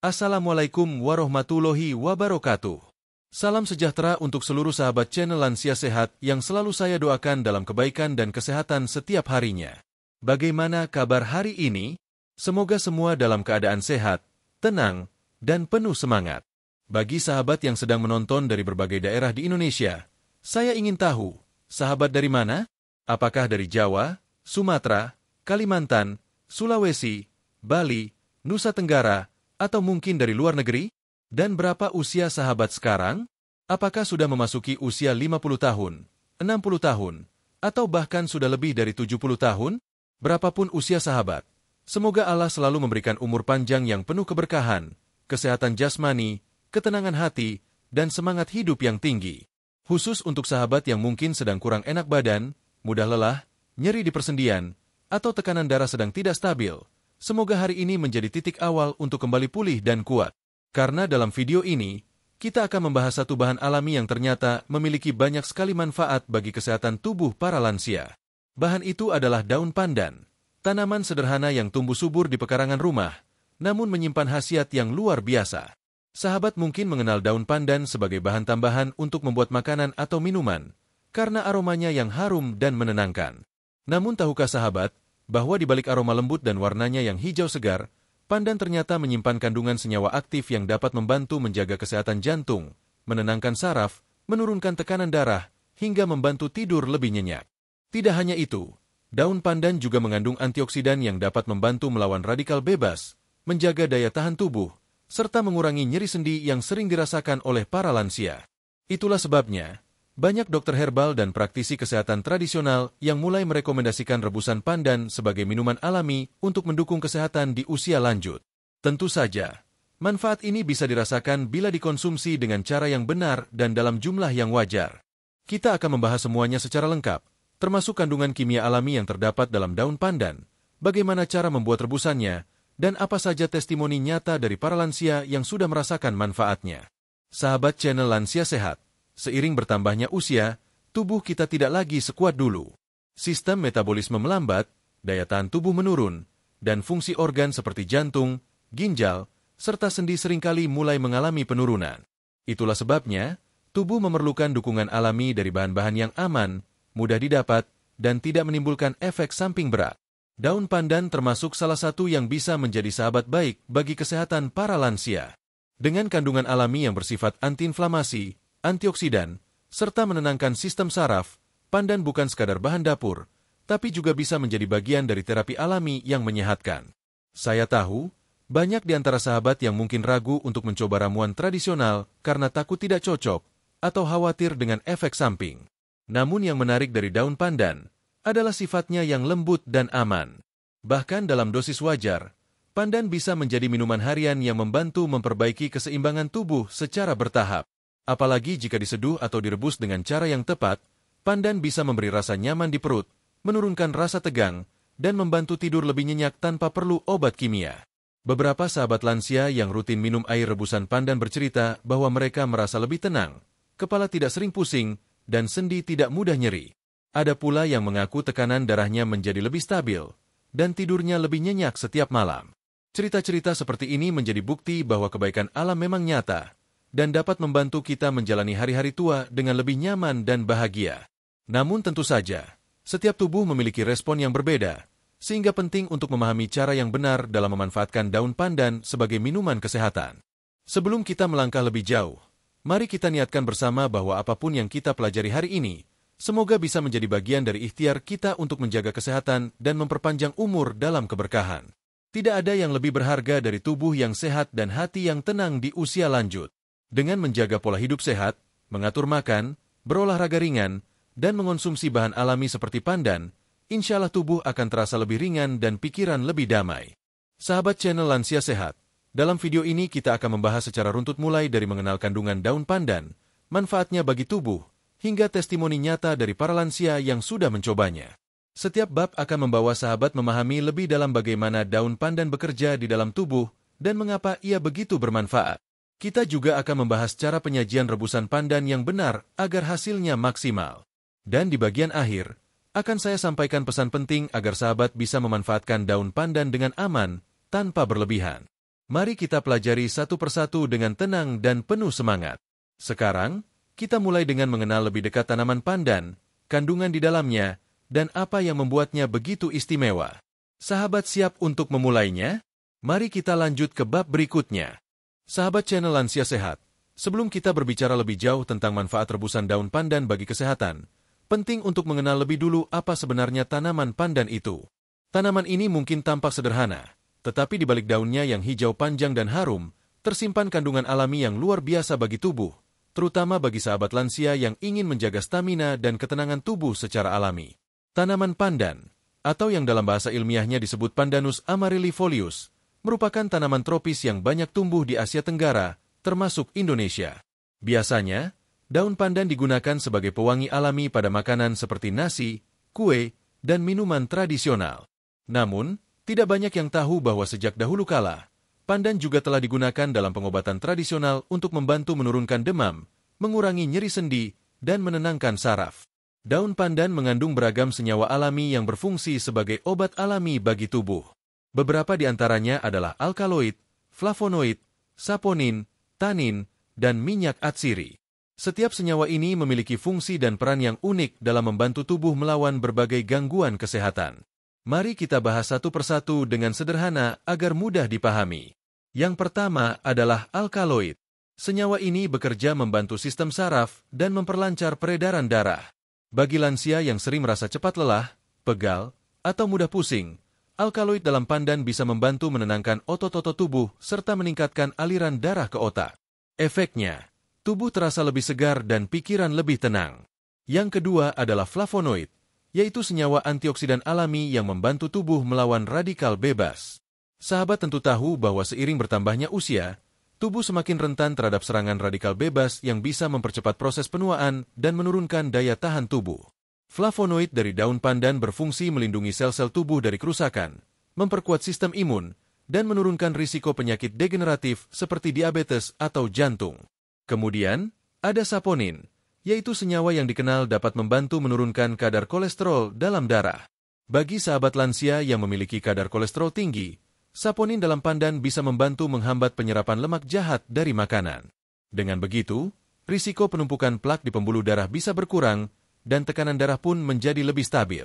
Assalamualaikum warahmatullahi wabarakatuh. Salam sejahtera untuk seluruh sahabat channel Lansia Sehat yang selalu saya doakan dalam kebaikan dan kesehatan setiap harinya. Bagaimana kabar hari ini? Semoga semua dalam keadaan sehat, tenang, dan penuh semangat. Bagi sahabat yang sedang menonton dari berbagai daerah di Indonesia, saya ingin tahu, sahabat dari mana? Apakah dari Jawa, Sumatera, Kalimantan, Sulawesi, Bali, Nusa Tenggara, atau mungkin dari luar negeri? Dan berapa usia sahabat sekarang? Apakah sudah memasuki usia 50 tahun, 60 tahun, atau bahkan sudah lebih dari 70 tahun? Berapapun usia sahabat, semoga Allah selalu memberikan umur panjang yang penuh keberkahan, kesehatan jasmani, ketenangan hati, dan semangat hidup yang tinggi. Khusus untuk sahabat yang mungkin sedang kurang enak badan, mudah lelah, nyeri di persendian, atau tekanan darah sedang tidak stabil, semoga hari ini menjadi titik awal untuk kembali pulih dan kuat. Karena dalam video ini, kita akan membahas satu bahan alami yang ternyata memiliki banyak sekali manfaat bagi kesehatan tubuh para lansia. Bahan itu adalah daun pandan, tanaman sederhana yang tumbuh subur di pekarangan rumah, namun menyimpan khasiat yang luar biasa. Sahabat mungkin mengenal daun pandan sebagai bahan tambahan untuk membuat makanan atau minuman, karena aromanya yang harum dan menenangkan. Namun tahukah sahabat, bahwa di balik aroma lembut dan warnanya yang hijau segar, pandan ternyata menyimpan kandungan senyawa aktif yang dapat membantu menjaga kesehatan jantung, menenangkan saraf, menurunkan tekanan darah, hingga membantu tidur lebih nyenyak. Tidak hanya itu, daun pandan juga mengandung antioksidan yang dapat membantu melawan radikal bebas, menjaga daya tahan tubuh, serta mengurangi nyeri sendi yang sering dirasakan oleh para lansia. Itulah sebabnya, banyak dokter herbal dan praktisi kesehatan tradisional yang mulai merekomendasikan rebusan pandan sebagai minuman alami untuk mendukung kesehatan di usia lanjut. Tentu saja, manfaat ini bisa dirasakan bila dikonsumsi dengan cara yang benar dan dalam jumlah yang wajar. Kita akan membahas semuanya secara lengkap, termasuk kandungan kimia alami yang terdapat dalam daun pandan, bagaimana cara membuat rebusannya, dan apa saja testimoni nyata dari para lansia yang sudah merasakan manfaatnya. Sahabat channel Lansia Sehat, seiring bertambahnya usia, tubuh kita tidak lagi sekuat dulu. Sistem metabolisme melambat, daya tahan tubuh menurun, dan fungsi organ seperti jantung, ginjal, serta sendi seringkali mulai mengalami penurunan. Itulah sebabnya, tubuh memerlukan dukungan alami dari bahan-bahan yang aman, mudah didapat, dan tidak menimbulkan efek samping berat. Daun pandan termasuk salah satu yang bisa menjadi sahabat baik bagi kesehatan para lansia. Dengan kandungan alami yang bersifat antiinflamasi, antioksidan, serta menenangkan sistem saraf, pandan bukan sekadar bahan dapur, tapi juga bisa menjadi bagian dari terapi alami yang menyehatkan. Saya tahu, banyak di antara sahabat yang mungkin ragu untuk mencoba ramuan tradisional karena takut tidak cocok atau khawatir dengan efek samping. Namun yang menarik dari daun pandan adalah sifatnya yang lembut dan aman. Bahkan dalam dosis wajar, pandan bisa menjadi minuman harian yang membantu memperbaiki keseimbangan tubuh secara bertahap. Apalagi jika diseduh atau direbus dengan cara yang tepat, pandan bisa memberi rasa nyaman di perut, menurunkan rasa tegang, dan membantu tidur lebih nyenyak tanpa perlu obat kimia. Beberapa sahabat lansia yang rutin minum air rebusan pandan bercerita bahwa mereka merasa lebih tenang, kepala tidak sering pusing, dan sendi tidak mudah nyeri. Ada pula yang mengaku tekanan darahnya menjadi lebih stabil, dan tidurnya lebih nyenyak setiap malam. Cerita-cerita seperti ini menjadi bukti bahwa kebaikan alam memang nyata, dan dapat membantu kita menjalani hari-hari tua dengan lebih nyaman dan bahagia. Namun tentu saja, setiap tubuh memiliki respon yang berbeda, sehingga penting untuk memahami cara yang benar dalam memanfaatkan daun pandan sebagai minuman kesehatan. Sebelum kita melangkah lebih jauh, mari kita niatkan bersama bahwa apapun yang kita pelajari hari ini, semoga bisa menjadi bagian dari ikhtiar kita untuk menjaga kesehatan dan memperpanjang umur dalam keberkahan. Tidak ada yang lebih berharga dari tubuh yang sehat dan hati yang tenang di usia lanjut. Dengan menjaga pola hidup sehat, mengatur makan, berolahraga ringan, dan mengonsumsi bahan alami seperti pandan, insya Allah tubuh akan terasa lebih ringan dan pikiran lebih damai. Sahabat channel Lansia Sehat, dalam video ini kita akan membahas secara runtut mulai dari mengenal kandungan daun pandan, manfaatnya bagi tubuh, hingga testimoni nyata dari para lansia yang sudah mencobanya. Setiap bab akan membawa sahabat memahami lebih dalam bagaimana daun pandan bekerja di dalam tubuh dan mengapa ia begitu bermanfaat. Kita juga akan membahas cara penyajian rebusan pandan yang benar agar hasilnya maksimal. Dan di bagian akhir, akan saya sampaikan pesan penting agar sahabat bisa memanfaatkan daun pandan dengan aman, tanpa berlebihan. Mari kita pelajari satu persatu dengan tenang dan penuh semangat. Sekarang, kita mulai dengan mengenal lebih dekat tanaman pandan, kandungan di dalamnya, dan apa yang membuatnya begitu istimewa. Sahabat siap untuk memulainya? Mari kita lanjut ke bab berikutnya. Sahabat channel Lansia Sehat, sebelum kita berbicara lebih jauh tentang manfaat rebusan daun pandan bagi kesehatan, penting untuk mengenal lebih dulu apa sebenarnya tanaman pandan itu. Tanaman ini mungkin tampak sederhana, tetapi di balik daunnya yang hijau panjang dan harum, tersimpan kandungan alami yang luar biasa bagi tubuh, terutama bagi sahabat lansia yang ingin menjaga stamina dan ketenangan tubuh secara alami. Tanaman pandan, atau yang dalam bahasa ilmiahnya disebut Pandanus amarylifolius, merupakan tanaman tropis yang banyak tumbuh di Asia Tenggara, termasuk Indonesia. Biasanya, daun pandan digunakan sebagai pewangi alami pada makanan seperti nasi, kue, dan minuman tradisional. Namun, tidak banyak yang tahu bahwa sejak dahulu kala, pandan juga telah digunakan dalam pengobatan tradisional untuk membantu menurunkan demam, mengurangi nyeri sendi, dan menenangkan saraf. Daun pandan mengandung beragam senyawa alami yang berfungsi sebagai obat alami bagi tubuh. Beberapa di antaranya adalah alkaloid, flavonoid, saponin, tanin, dan minyak atsiri. Setiap senyawa ini memiliki fungsi dan peran yang unik dalam membantu tubuh melawan berbagai gangguan kesehatan. Mari kita bahas satu persatu dengan sederhana agar mudah dipahami. Yang pertama adalah alkaloid. Senyawa ini bekerja membantu sistem saraf dan memperlancar peredaran darah. Bagi lansia yang sering merasa cepat lelah, pegal, atau mudah pusing, alkaloid dalam pandan bisa membantu menenangkan otot-otot tubuh serta meningkatkan aliran darah ke otak. Efeknya, tubuh terasa lebih segar dan pikiran lebih tenang. Yang kedua adalah flavonoid, yaitu senyawa antioksidan alami yang membantu tubuh melawan radikal bebas. Sahabat tentu tahu bahwa seiring bertambahnya usia, tubuh semakin rentan terhadap serangan radikal bebas yang bisa mempercepat proses penuaan dan menurunkan daya tahan tubuh. Flavonoid dari daun pandan berfungsi melindungi sel-sel tubuh dari kerusakan, memperkuat sistem imun, dan menurunkan risiko penyakit degeneratif seperti diabetes atau jantung. Kemudian, ada saponin, yaitu senyawa yang dikenal dapat membantu menurunkan kadar kolesterol dalam darah. Bagi sahabat lansia yang memiliki kadar kolesterol tinggi, saponin dalam pandan bisa membantu menghambat penyerapan lemak jahat dari makanan. Dengan begitu, risiko penumpukan plak di pembuluh darah bisa berkurang dan tekanan darah pun menjadi lebih stabil.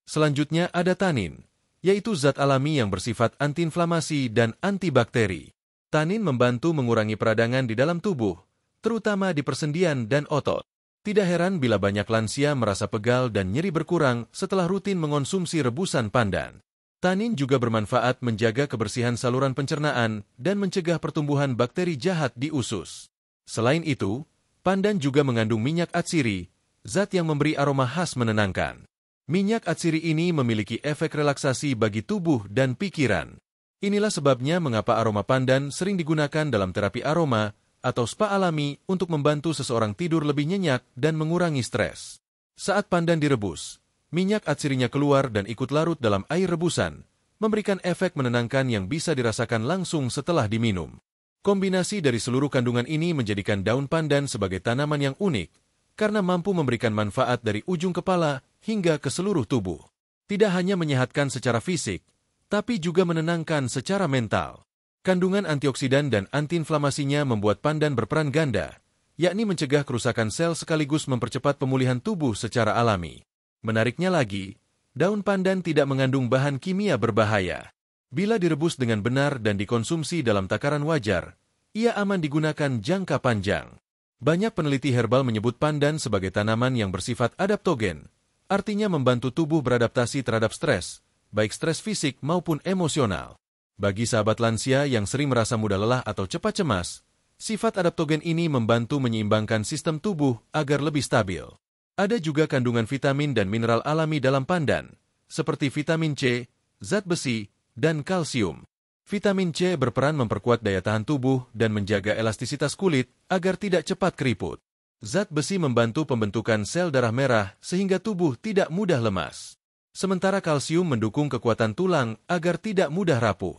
Selanjutnya ada tanin, yaitu zat alami yang bersifat antiinflamasi dan antibakteri. Tanin membantu mengurangi peradangan di dalam tubuh, terutama di persendian dan otot. Tidak heran bila banyak lansia merasa pegal dan nyeri berkurang setelah rutin mengonsumsi rebusan pandan. Tanin juga bermanfaat menjaga kebersihan saluran pencernaan dan mencegah pertumbuhan bakteri jahat di usus. Selain itu, pandan juga mengandung minyak atsiri, zat yang memberi aroma khas menenangkan. Minyak atsiri ini memiliki efek relaksasi bagi tubuh dan pikiran. Inilah sebabnya mengapa aroma pandan sering digunakan dalam terapi aroma atau spa alami untuk membantu seseorang tidur lebih nyenyak dan mengurangi stres. Saat pandan direbus, minyak atsirinya keluar dan ikut larut dalam air rebusan, memberikan efek menenangkan yang bisa dirasakan langsung setelah diminum. Kombinasi dari seluruh kandungan ini menjadikan daun pandan sebagai tanaman yang unik, karena mampu memberikan manfaat dari ujung kepala hingga ke seluruh tubuh. Tidak hanya menyehatkan secara fisik, tapi juga menenangkan secara mental. Kandungan antioksidan dan antiinflamasinya membuat pandan berperan ganda, yakni mencegah kerusakan sel sekaligus mempercepat pemulihan tubuh secara alami. Menariknya lagi, daun pandan tidak mengandung bahan kimia berbahaya. Bila direbus dengan benar dan dikonsumsi dalam takaran wajar, ia aman digunakan jangka panjang. Banyak peneliti herbal menyebut pandan sebagai tanaman yang bersifat adaptogen, artinya membantu tubuh beradaptasi terhadap stres, baik stres fisik maupun emosional. Bagi sahabat lansia yang sering merasa mudah lelah atau cepat cemas, sifat adaptogen ini membantu menyeimbangkan sistem tubuh agar lebih stabil. Ada juga kandungan vitamin dan mineral alami dalam pandan, seperti vitamin C, zat besi, dan kalsium. Vitamin C berperan memperkuat daya tahan tubuh dan menjaga elastisitas kulit agar tidak cepat keriput. Zat besi membantu pembentukan sel darah merah sehingga tubuh tidak mudah lemas. Sementara kalsium mendukung kekuatan tulang agar tidak mudah rapuh.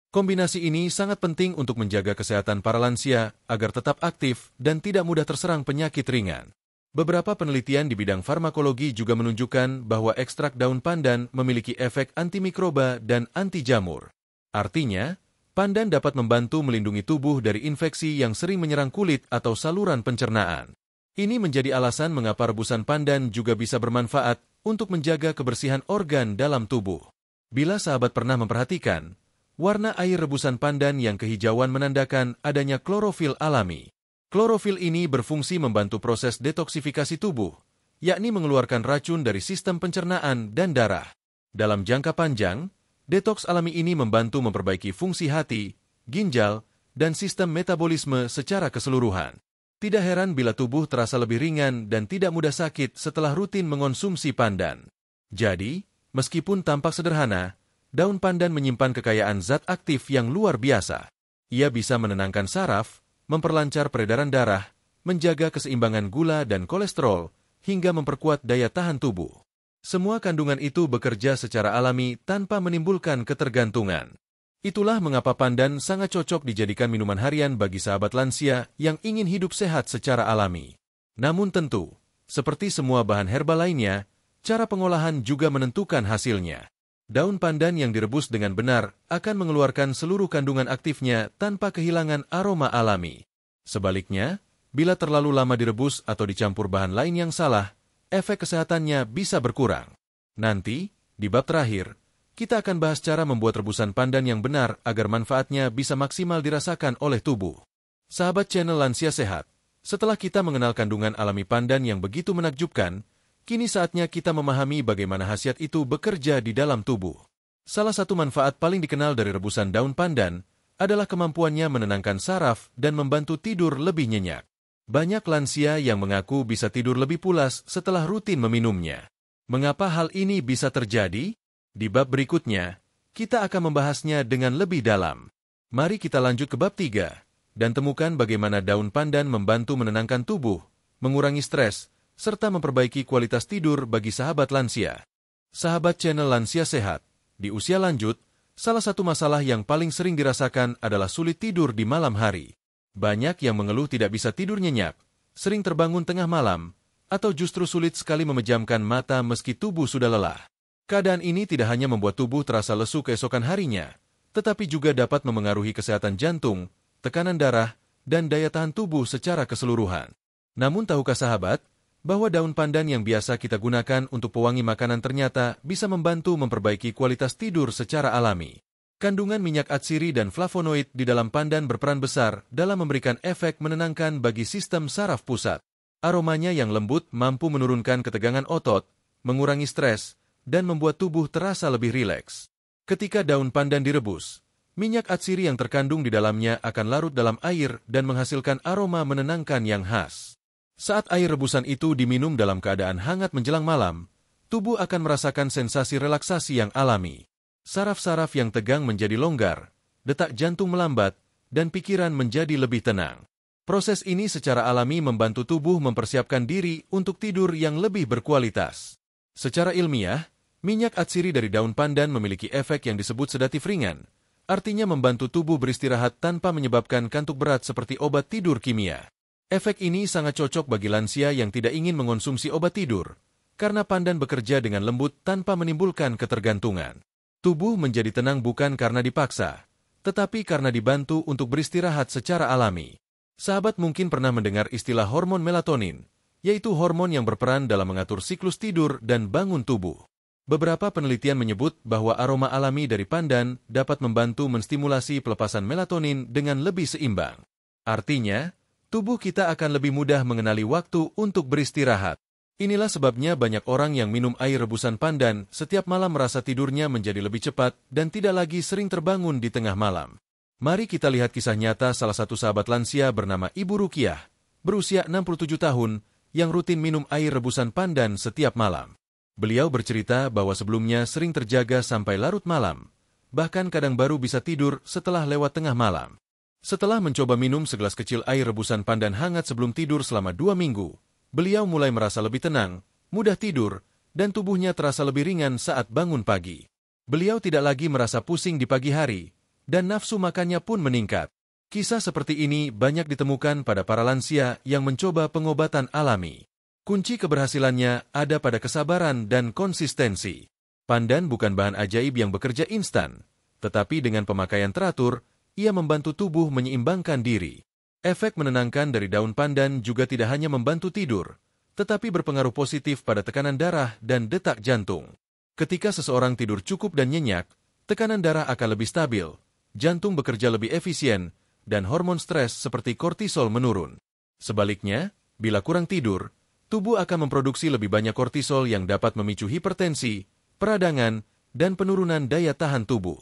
Kombinasi ini sangat penting untuk menjaga kesehatan para lansia agar tetap aktif dan tidak mudah terserang penyakit ringan. Beberapa penelitian di bidang farmakologi juga menunjukkan bahwa ekstrak daun pandan memiliki efek antimikroba dan anti jamur. Artinya, Pandan dapat membantu melindungi tubuh dari infeksi yang sering menyerang kulit atau saluran pencernaan. Ini menjadi alasan mengapa rebusan pandan juga bisa bermanfaat untuk menjaga kebersihan organ dalam tubuh. Bila sahabat pernah memperhatikan, warna air rebusan pandan yang kehijauan menandakan adanya klorofil alami. Klorofil ini berfungsi membantu proses detoksifikasi tubuh, yakni mengeluarkan racun dari sistem pencernaan dan darah. Dalam jangka panjang, detoks alami ini membantu memperbaiki fungsi hati, ginjal, dan sistem metabolisme secara keseluruhan. Tidak heran bila tubuh terasa lebih ringan dan tidak mudah sakit setelah rutin mengonsumsi pandan. Jadi, meskipun tampak sederhana, daun pandan menyimpan kekayaan zat aktif yang luar biasa. Ia bisa menenangkan saraf, memperlancar peredaran darah, menjaga keseimbangan gula dan kolesterol, hingga memperkuat daya tahan tubuh. Semua kandungan itu bekerja secara alami tanpa menimbulkan ketergantungan. Itulah mengapa pandan sangat cocok dijadikan minuman harian bagi sahabat lansia yang ingin hidup sehat secara alami. Namun tentu, seperti semua bahan herbal lainnya, cara pengolahan juga menentukan hasilnya. Daun pandan yang direbus dengan benar akan mengeluarkan seluruh kandungan aktifnya tanpa kehilangan aroma alami. Sebaliknya, bila terlalu lama direbus atau dicampur bahan lain yang salah, efek kesehatannya bisa berkurang. Nanti, di bab terakhir, kita akan bahas cara membuat rebusan pandan yang benar agar manfaatnya bisa maksimal dirasakan oleh tubuh. Sahabat channel Lansia Sehat, setelah kita mengenal kandungan alami pandan yang begitu menakjubkan, kini saatnya kita memahami bagaimana khasiat itu bekerja di dalam tubuh. Salah satu manfaat paling dikenal dari rebusan daun pandan adalah kemampuannya menenangkan saraf dan membantu tidur lebih nyenyak. Banyak lansia yang mengaku bisa tidur lebih pulas setelah rutin meminumnya. Mengapa hal ini bisa terjadi? Di bab berikutnya, kita akan membahasnya dengan lebih dalam. Mari kita lanjut ke bab 3, dan temukan bagaimana daun pandan membantu menenangkan tubuh, mengurangi stres, serta memperbaiki kualitas tidur bagi sahabat lansia. Sahabat channel Lansia Sehat, di usia lanjut, salah satu masalah yang paling sering dirasakan adalah sulit tidur di malam hari. Banyak yang mengeluh tidak bisa tidur nyenyak, sering terbangun tengah malam, atau justru sulit sekali memejamkan mata meski tubuh sudah lelah. Keadaan ini tidak hanya membuat tubuh terasa lesu keesokan harinya, tetapi juga dapat memengaruhi kesehatan jantung, tekanan darah, dan daya tahan tubuh secara keseluruhan. Namun tahukah sahabat, bahwa daun pandan yang biasa kita gunakan untuk pewangi makanan ternyata bisa membantu memperbaiki kualitas tidur secara alami. Kandungan minyak atsiri dan flavonoid di dalam pandan berperan besar dalam memberikan efek menenangkan bagi sistem saraf pusat. Aromanya yang lembut mampu menurunkan ketegangan otot, mengurangi stres, dan membuat tubuh terasa lebih rileks. Ketika daun pandan direbus, minyak atsiri yang terkandung di dalamnya akan larut dalam air dan menghasilkan aroma menenangkan yang khas. Saat air rebusan itu diminum dalam keadaan hangat menjelang malam, tubuh akan merasakan sensasi relaksasi yang alami. Saraf-saraf yang tegang menjadi longgar, detak jantung melambat, dan pikiran menjadi lebih tenang. Proses ini secara alami membantu tubuh mempersiapkan diri untuk tidur yang lebih berkualitas. Secara ilmiah, minyak atsiri dari daun pandan memiliki efek yang disebut sedatif ringan, artinya membantu tubuh beristirahat tanpa menyebabkan kantuk berat seperti obat tidur kimia. Efek ini sangat cocok bagi lansia yang tidak ingin mengonsumsi obat tidur, karena pandan bekerja dengan lembut tanpa menimbulkan ketergantungan. Tubuh menjadi tenang bukan karena dipaksa, tetapi karena dibantu untuk beristirahat secara alami. Sahabat mungkin pernah mendengar istilah hormon melatonin, yaitu hormon yang berperan dalam mengatur siklus tidur dan bangun tubuh. Beberapa penelitian menyebut bahwa aroma alami dari pandan dapat membantu menstimulasi pelepasan melatonin dengan lebih seimbang. Artinya, tubuh kita akan lebih mudah mengenali waktu untuk beristirahat. Inilah sebabnya banyak orang yang minum air rebusan pandan setiap malam merasa tidurnya menjadi lebih cepat dan tidak lagi sering terbangun di tengah malam. Mari kita lihat kisah nyata salah satu sahabat lansia bernama Ibu Rukiah, berusia 67 tahun, yang rutin minum air rebusan pandan setiap malam. Beliau bercerita bahwa sebelumnya sering terjaga sampai larut malam, bahkan kadang baru bisa tidur setelah lewat tengah malam. Setelah mencoba minum segelas kecil air rebusan pandan hangat sebelum tidur selama 2 minggu, beliau mulai merasa lebih tenang, mudah tidur, dan tubuhnya terasa lebih ringan saat bangun pagi. Beliau tidak lagi merasa pusing di pagi hari, dan nafsu makannya pun meningkat. Kisah seperti ini banyak ditemukan pada para lansia yang mencoba pengobatan alami. Kunci keberhasilannya ada pada kesabaran dan konsistensi. Pandan bukan bahan ajaib yang bekerja instan, tetapi dengan pemakaian teratur, ia membantu tubuh menyeimbangkan diri. Efek menenangkan dari daun pandan juga tidak hanya membantu tidur, tetapi berpengaruh positif pada tekanan darah dan detak jantung. Ketika seseorang tidur cukup dan nyenyak, tekanan darah akan lebih stabil, jantung bekerja lebih efisien, dan hormon stres seperti kortisol menurun. Sebaliknya, bila kurang tidur, tubuh akan memproduksi lebih banyak kortisol yang dapat memicu hipertensi, peradangan, dan penurunan daya tahan tubuh.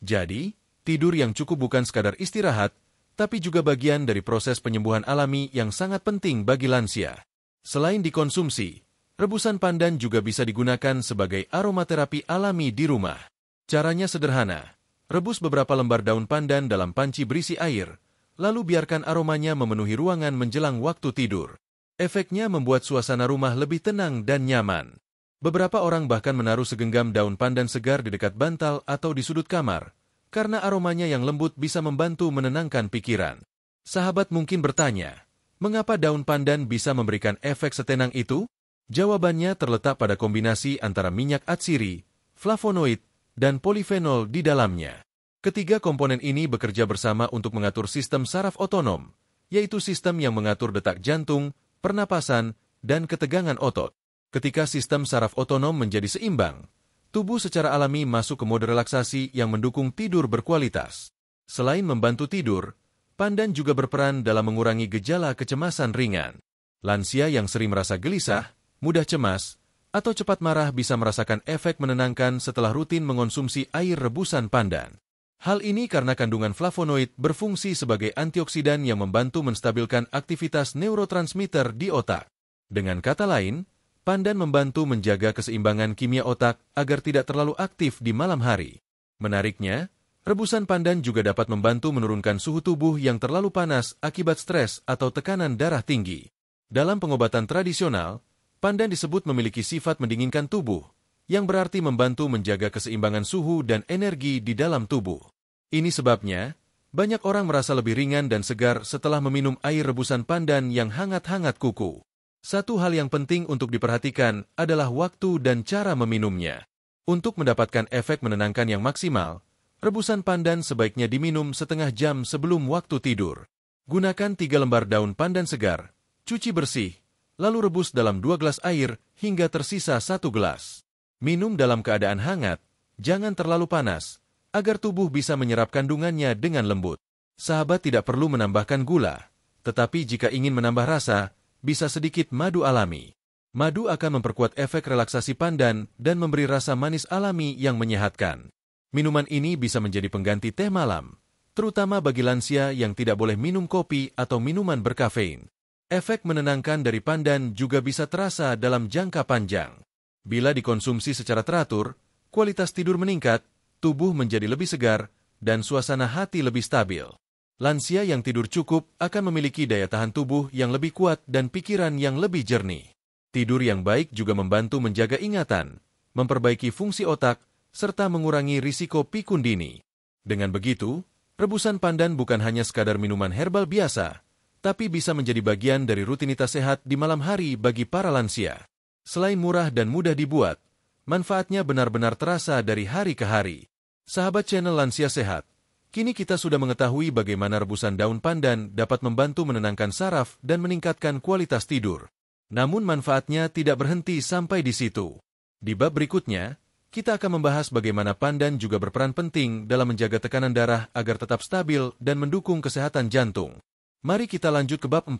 Jadi, tidur yang cukup bukan sekadar istirahat, tapi juga bagian dari proses penyembuhan alami yang sangat penting bagi lansia. Selain dikonsumsi, rebusan pandan juga bisa digunakan sebagai aromaterapi alami di rumah. Caranya sederhana. Rebus beberapa lembar daun pandan dalam panci berisi air, lalu biarkan aromanya memenuhi ruangan menjelang waktu tidur. Efeknya membuat suasana rumah lebih tenang dan nyaman. Beberapa orang bahkan menaruh segenggam daun pandan segar di dekat bantal atau di sudut kamar, karena aromanya yang lembut bisa membantu menenangkan pikiran. Sahabat mungkin bertanya, mengapa daun pandan bisa memberikan efek setenang itu? Jawabannya terletak pada kombinasi antara minyak atsiri, flavonoid, dan polifenol di dalamnya. Ketiga komponen ini bekerja bersama untuk mengatur sistem saraf otonom, yaitu sistem yang mengatur detak jantung, pernapasan, dan ketegangan otot. Ketika sistem saraf otonom menjadi seimbang, tubuh secara alami masuk ke mode relaksasi yang mendukung tidur berkualitas. Selain membantu tidur, pandan juga berperan dalam mengurangi gejala kecemasan ringan. Lansia yang sering merasa gelisah, mudah cemas, atau cepat marah bisa merasakan efek menenangkan setelah rutin mengonsumsi air rebusan pandan. Hal ini karena kandungan flavonoid berfungsi sebagai antioksidan yang membantu menstabilkan aktivitas neurotransmitter di otak. Dengan kata lain, pandan membantu menjaga keseimbangan kimia otak agar tidak terlalu aktif di malam hari. Menariknya, rebusan pandan juga dapat membantu menurunkan suhu tubuh yang terlalu panas akibat stres atau tekanan darah tinggi. Dalam pengobatan tradisional, pandan disebut memiliki sifat mendinginkan tubuh, yang berarti membantu menjaga keseimbangan suhu dan energi di dalam tubuh. Ini sebabnya, banyak orang merasa lebih ringan dan segar setelah meminum air rebusan pandan yang hangat-hangat kuku. Satu hal yang penting untuk diperhatikan adalah waktu dan cara meminumnya. Untuk mendapatkan efek menenangkan yang maksimal, rebusan pandan sebaiknya diminum setengah jam sebelum waktu tidur. Gunakan 3 lembar daun pandan segar, cuci bersih, lalu rebus dalam 2 gelas air hingga tersisa 1 gelas. Minum dalam keadaan hangat, jangan terlalu panas, agar tubuh bisa menyerap kandungannya dengan lembut. Sahabat tidak perlu menambahkan gula, tetapi jika ingin menambah rasa, bisa sedikit madu alami. Madu akan memperkuat efek relaksasi pandan dan memberi rasa manis alami yang menyehatkan. Minuman ini bisa menjadi pengganti teh malam, terutama bagi lansia yang tidak boleh minum kopi atau minuman berkafein. Efek menenangkan dari pandan juga bisa terasa dalam jangka panjang. Bila dikonsumsi secara teratur, kualitas tidur meningkat, tubuh menjadi lebih segar, dan suasana hati lebih stabil. Lansia yang tidur cukup akan memiliki daya tahan tubuh yang lebih kuat dan pikiran yang lebih jernih. Tidur yang baik juga membantu menjaga ingatan, memperbaiki fungsi otak, serta mengurangi risiko pikun dini. Dengan begitu, rebusan pandan bukan hanya sekadar minuman herbal biasa, tapi bisa menjadi bagian dari rutinitas sehat di malam hari bagi para lansia. Selain murah dan mudah dibuat, manfaatnya benar-benar terasa dari hari ke hari. Sahabat channel Lansia Sehat, kini kita sudah mengetahui bagaimana rebusan daun pandan dapat membantu menenangkan saraf dan meningkatkan kualitas tidur. Namun manfaatnya tidak berhenti sampai di situ. Di bab berikutnya, kita akan membahas bagaimana pandan juga berperan penting dalam menjaga tekanan darah agar tetap stabil dan mendukung kesehatan jantung. Mari kita lanjut ke bab 4,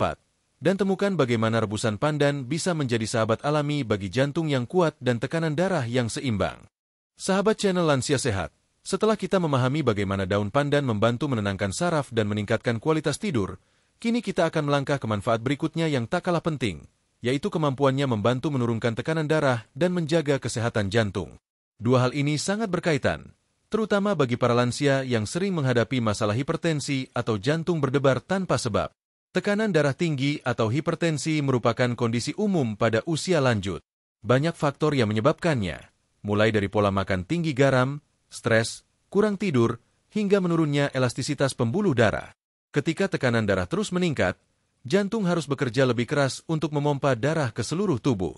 dan temukan bagaimana rebusan pandan bisa menjadi sahabat alami bagi jantung yang kuat dan tekanan darah yang seimbang. Sahabat channel Lansia Sehat, setelah kita memahami bagaimana daun pandan membantu menenangkan saraf dan meningkatkan kualitas tidur, kini kita akan melangkah ke manfaat berikutnya yang tak kalah penting, yaitu kemampuannya membantu menurunkan tekanan darah dan menjaga kesehatan jantung. Dua hal ini sangat berkaitan, terutama bagi para lansia yang sering menghadapi masalah hipertensi atau jantung berdebar tanpa sebab. Tekanan darah tinggi atau hipertensi merupakan kondisi umum pada usia lanjut. Banyak faktor yang menyebabkannya, mulai dari pola makan tinggi garam, stres, kurang tidur, hingga menurunnya elastisitas pembuluh darah. Ketika tekanan darah terus meningkat, jantung harus bekerja lebih keras untuk memompa darah ke seluruh tubuh.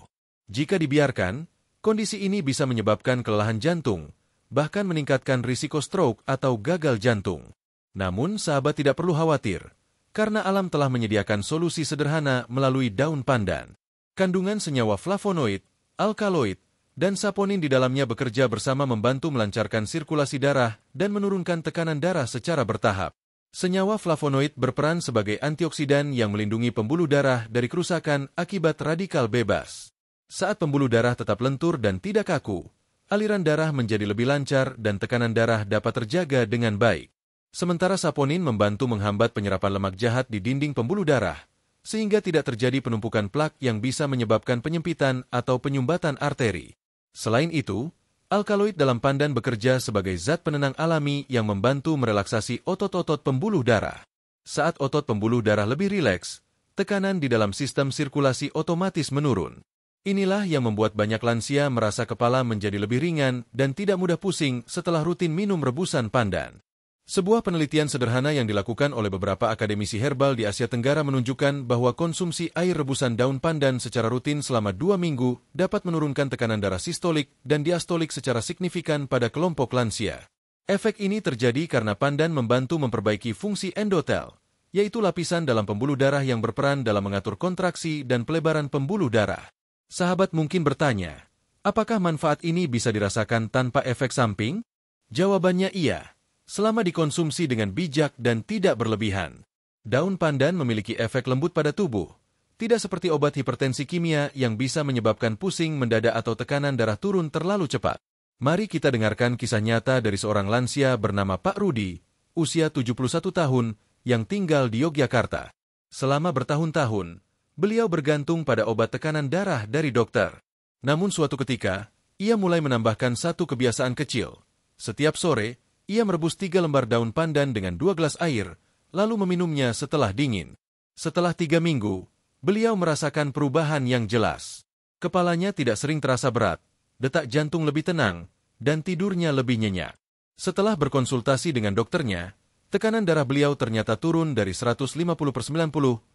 Jika dibiarkan, kondisi ini bisa menyebabkan kelelahan jantung, bahkan meningkatkan risiko stroke atau gagal jantung. Namun, sahabat tidak perlu khawatir, karena alam telah menyediakan solusi sederhana melalui daun pandan. Kandungan senyawa flavonoid, alkaloid, dan saponin di dalamnya bekerja bersama membantu melancarkan sirkulasi darah dan menurunkan tekanan darah secara bertahap. Senyawa flavonoid berperan sebagai antioksidan yang melindungi pembuluh darah dari kerusakan akibat radikal bebas. Saat pembuluh darah tetap lentur dan tidak kaku, aliran darah menjadi lebih lancar dan tekanan darah dapat terjaga dengan baik. Sementara saponin membantu menghambat penyerapan lemak jahat di dinding pembuluh darah, sehingga tidak terjadi penumpukan plak yang bisa menyebabkan penyempitan atau penyumbatan arteri. Selain itu, alkaloid dalam pandan bekerja sebagai zat penenang alami yang membantu merelaksasi otot-otot pembuluh darah. Saat otot pembuluh darah lebih rileks, tekanan di dalam sistem sirkulasi otomatis menurun. Inilah yang membuat banyak lansia merasa kepala menjadi lebih ringan dan tidak mudah pusing setelah rutin minum rebusan pandan. Sebuah penelitian sederhana yang dilakukan oleh beberapa akademisi herbal di Asia Tenggara menunjukkan bahwa konsumsi air rebusan daun pandan secara rutin selama 2 minggu dapat menurunkan tekanan darah sistolik dan diastolik secara signifikan pada kelompok lansia. Efek ini terjadi karena pandan membantu memperbaiki fungsi endotel, yaitu lapisan dalam pembuluh darah yang berperan dalam mengatur kontraksi dan pelebaran pembuluh darah. Sahabat mungkin bertanya, apakah manfaat ini bisa dirasakan tanpa efek samping? Jawabannya iya. Selama dikonsumsi dengan bijak dan tidak berlebihan. Daun pandan memiliki efek lembut pada tubuh, tidak seperti obat hipertensi kimia yang bisa menyebabkan pusing mendadak atau tekanan darah turun terlalu cepat. Mari kita dengarkan kisah nyata dari seorang lansia bernama Pak Rudi, usia 71 tahun, yang tinggal di Yogyakarta. Selama bertahun-tahun, beliau bergantung pada obat tekanan darah dari dokter. Namun suatu ketika, ia mulai menambahkan satu kebiasaan kecil. Setiap sore, ia merebus 3 lembar daun pandan dengan 2 gelas air, lalu meminumnya setelah dingin. Setelah 3 minggu, beliau merasakan perubahan yang jelas. Kepalanya tidak sering terasa berat, detak jantung lebih tenang, dan tidurnya lebih nyenyak. Setelah berkonsultasi dengan dokternya, tekanan darah beliau ternyata turun dari 150/90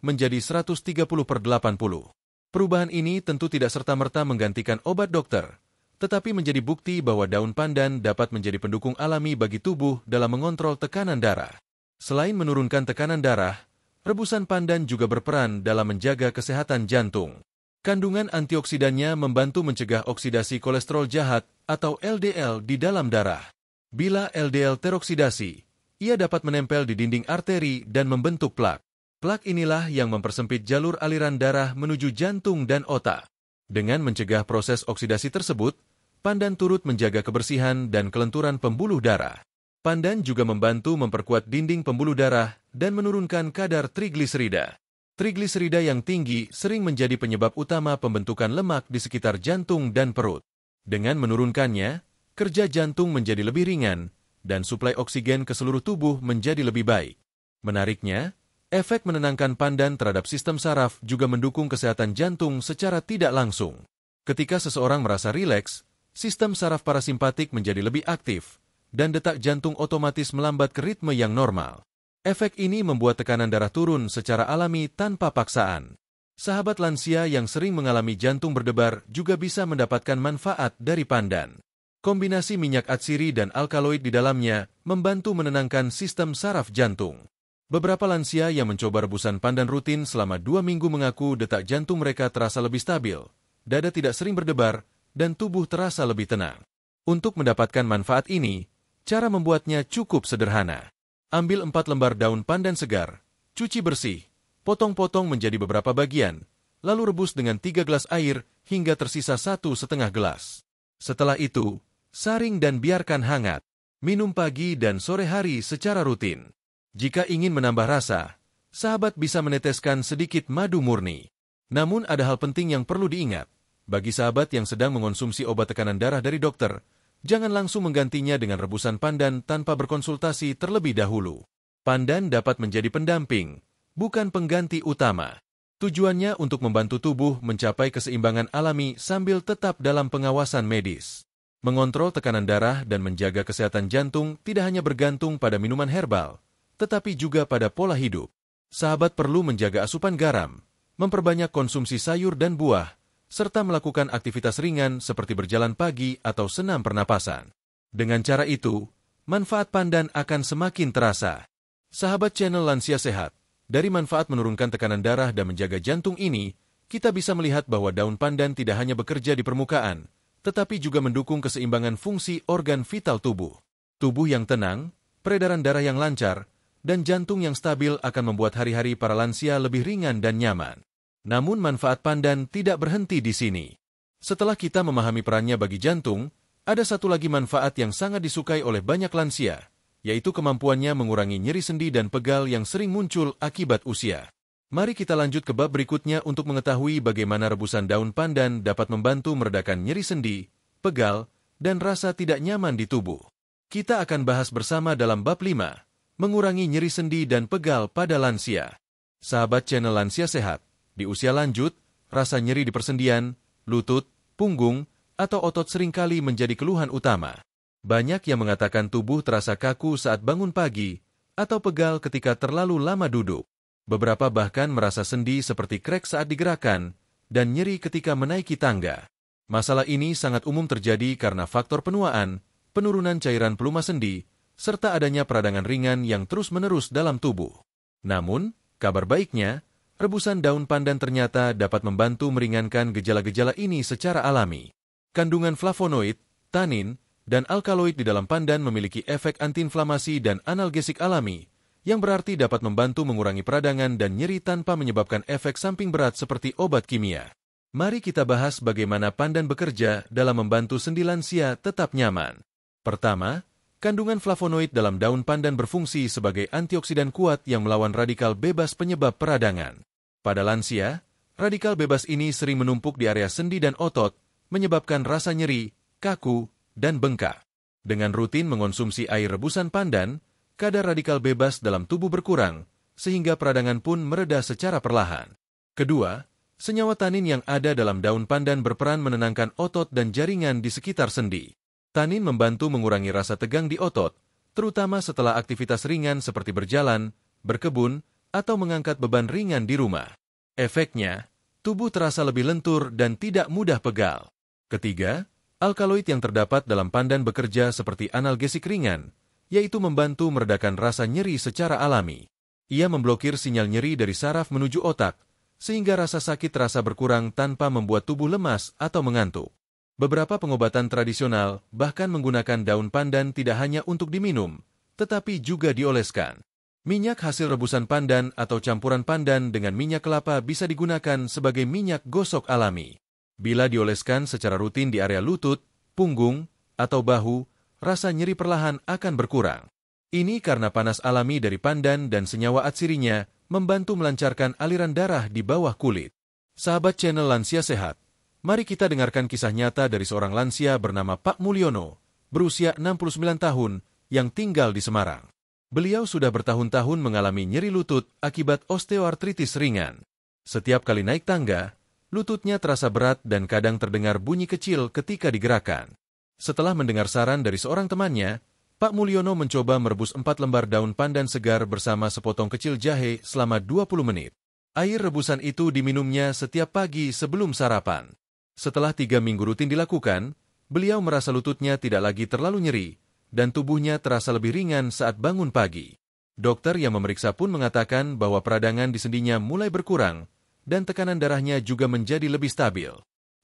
menjadi 130/80. Perubahan ini tentu tidak serta-merta menggantikan obat dokter, tetapi menjadi bukti bahwa daun pandan dapat menjadi pendukung alami bagi tubuh dalam mengontrol tekanan darah. Selain menurunkan tekanan darah, rebusan pandan juga berperan dalam menjaga kesehatan jantung. Kandungan antioksidannya membantu mencegah oksidasi kolesterol jahat atau LDL di dalam darah. Bila LDL teroksidasi, ia dapat menempel di dinding arteri dan membentuk plak. Plak inilah yang mempersempit jalur aliran darah menuju jantung dan otak. Dengan mencegah proses oksidasi tersebut, pandan turut menjaga kebersihan dan kelenturan pembuluh darah. Pandan juga membantu memperkuat dinding pembuluh darah dan menurunkan kadar trigliserida. Trigliserida yang tinggi sering menjadi penyebab utama pembentukan lemak di sekitar jantung dan perut. Dengan menurunkannya, kerja jantung menjadi lebih ringan dan suplai oksigen ke seluruh tubuh menjadi lebih baik. Menariknya, efek menenangkan pandan terhadap sistem saraf juga mendukung kesehatan jantung secara tidak langsung. Ketika seseorang merasa rileks, sistem saraf parasimpatik menjadi lebih aktif, dan detak jantung otomatis melambat ke ritme yang normal. Efek ini membuat tekanan darah turun secara alami tanpa paksaan. Sahabat lansia yang sering mengalami jantung berdebar juga bisa mendapatkan manfaat dari pandan. Kombinasi minyak atsiri dan alkaloid di dalamnya membantu menenangkan sistem saraf jantung. Beberapa lansia yang mencoba rebusan pandan rutin selama 2 minggu mengaku detak jantung mereka terasa lebih stabil, dada tidak sering berdebar, dan tubuh terasa lebih tenang. Untuk mendapatkan manfaat ini, cara membuatnya cukup sederhana. Ambil 4 lembar daun pandan segar, cuci bersih, potong-potong menjadi beberapa bagian, lalu rebus dengan 3 gelas air hingga tersisa 1,5 gelas. Setelah itu, saring dan biarkan hangat. Minum pagi dan sore hari secara rutin. Jika ingin menambah rasa, sahabat bisa meneteskan sedikit madu murni. Namun ada hal penting yang perlu diingat. Bagi sahabat yang sedang mengonsumsi obat tekanan darah dari dokter, jangan langsung menggantinya dengan rebusan pandan tanpa berkonsultasi terlebih dahulu. Pandan dapat menjadi pendamping, bukan pengganti utama. Tujuannya untuk membantu tubuh mencapai keseimbangan alami sambil tetap dalam pengawasan medis. Mengontrol tekanan darah dan menjaga kesehatan jantung tidak hanya bergantung pada minuman herbal, tetapi juga pada pola hidup. Sahabat perlu menjaga asupan garam, memperbanyak konsumsi sayur dan buah, serta melakukan aktivitas ringan seperti berjalan pagi atau senam pernapasan. Dengan cara itu, manfaat pandan akan semakin terasa. Sahabat channel Lansia Sehat, dari manfaat menurunkan tekanan darah dan menjaga jantung ini, kita bisa melihat bahwa daun pandan tidak hanya bekerja di permukaan, tetapi juga mendukung keseimbangan fungsi organ vital tubuh. Tubuh yang tenang, peredaran darah yang lancar, dan jantung yang stabil akan membuat hari-hari para lansia lebih ringan dan nyaman. Namun manfaat pandan tidak berhenti di sini. Setelah kita memahami perannya bagi jantung, ada satu lagi manfaat yang sangat disukai oleh banyak lansia, yaitu kemampuannya mengurangi nyeri sendi dan pegal yang sering muncul akibat usia. Mari kita lanjut ke bab berikutnya untuk mengetahui bagaimana rebusan daun pandan dapat membantu meredakan nyeri sendi, pegal, dan rasa tidak nyaman di tubuh. Kita akan bahas bersama dalam bab 5, mengurangi nyeri sendi dan pegal pada lansia. Sahabat channel Lansia Sehat, di usia lanjut, rasa nyeri di persendian, lutut, punggung, atau otot seringkali menjadi keluhan utama. Banyak yang mengatakan tubuh terasa kaku saat bangun pagi, atau pegal ketika terlalu lama duduk. Beberapa bahkan merasa sendi seperti krek saat digerakkan, dan nyeri ketika menaiki tangga. Masalah ini sangat umum terjadi karena faktor penuaan, penurunan cairan peluma sendi, serta adanya peradangan ringan yang terus-menerus dalam tubuh. Namun, kabar baiknya, rebusan daun pandan ternyata dapat membantu meringankan gejala-gejala ini secara alami. Kandungan flavonoid, tanin, dan alkaloid di dalam pandan memiliki efek antiinflamasi dan analgesik alami, yang berarti dapat membantu mengurangi peradangan dan nyeri tanpa menyebabkan efek samping berat seperti obat kimia. Mari kita bahas bagaimana pandan bekerja dalam membantu sendi lansia tetap nyaman. Pertama, kandungan flavonoid dalam daun pandan berfungsi sebagai antioksidan kuat yang melawan radikal bebas penyebab peradangan. Pada lansia, radikal bebas ini sering menumpuk di area sendi dan otot, menyebabkan rasa nyeri, kaku, dan bengkak. Dengan rutin mengonsumsi air rebusan pandan, kadar radikal bebas dalam tubuh berkurang, sehingga peradangan pun mereda secara perlahan. Kedua, senyawa tanin yang ada dalam daun pandan berperan menenangkan otot dan jaringan di sekitar sendi. Tanin membantu mengurangi rasa tegang di otot, terutama setelah aktivitas ringan seperti berjalan, berkebun, atau mengangkat beban ringan di rumah. Efeknya, tubuh terasa lebih lentur dan tidak mudah pegal. Ketiga, alkaloid yang terdapat dalam pandan bekerja seperti analgesik ringan, yaitu membantu meredakan rasa nyeri secara alami. Ia memblokir sinyal nyeri dari saraf menuju otak, sehingga rasa sakit terasa berkurang tanpa membuat tubuh lemas atau mengantuk. Beberapa pengobatan tradisional bahkan menggunakan daun pandan tidak hanya untuk diminum, tetapi juga dioleskan. Minyak hasil rebusan pandan atau campuran pandan dengan minyak kelapa bisa digunakan sebagai minyak gosok alami. Bila dioleskan secara rutin di area lutut, punggung, atau bahu, rasa nyeri perlahan akan berkurang. Ini karena panas alami dari pandan dan senyawa atsirinya membantu melancarkan aliran darah di bawah kulit. Sahabat channel Lansia Sehat, mari kita dengarkan kisah nyata dari seorang lansia bernama Pak Mulyono, berusia 69 tahun, yang tinggal di Semarang. Beliau sudah bertahun-tahun mengalami nyeri lutut akibat osteoartritis ringan. Setiap kali naik tangga, lututnya terasa berat dan kadang terdengar bunyi kecil ketika digerakkan. Setelah mendengar saran dari seorang temannya, Pak Mulyono mencoba merebus 4 lembar daun pandan segar bersama sepotong kecil jahe selama 20 menit. Air rebusan itu diminumnya setiap pagi sebelum sarapan. Setelah 3 minggu rutin dilakukan, beliau merasa lututnya tidak lagi terlalu nyeri, dan tubuhnya terasa lebih ringan saat bangun pagi. Dokter yang memeriksa pun mengatakan bahwa peradangan di sendinya mulai berkurang, dan tekanan darahnya juga menjadi lebih stabil.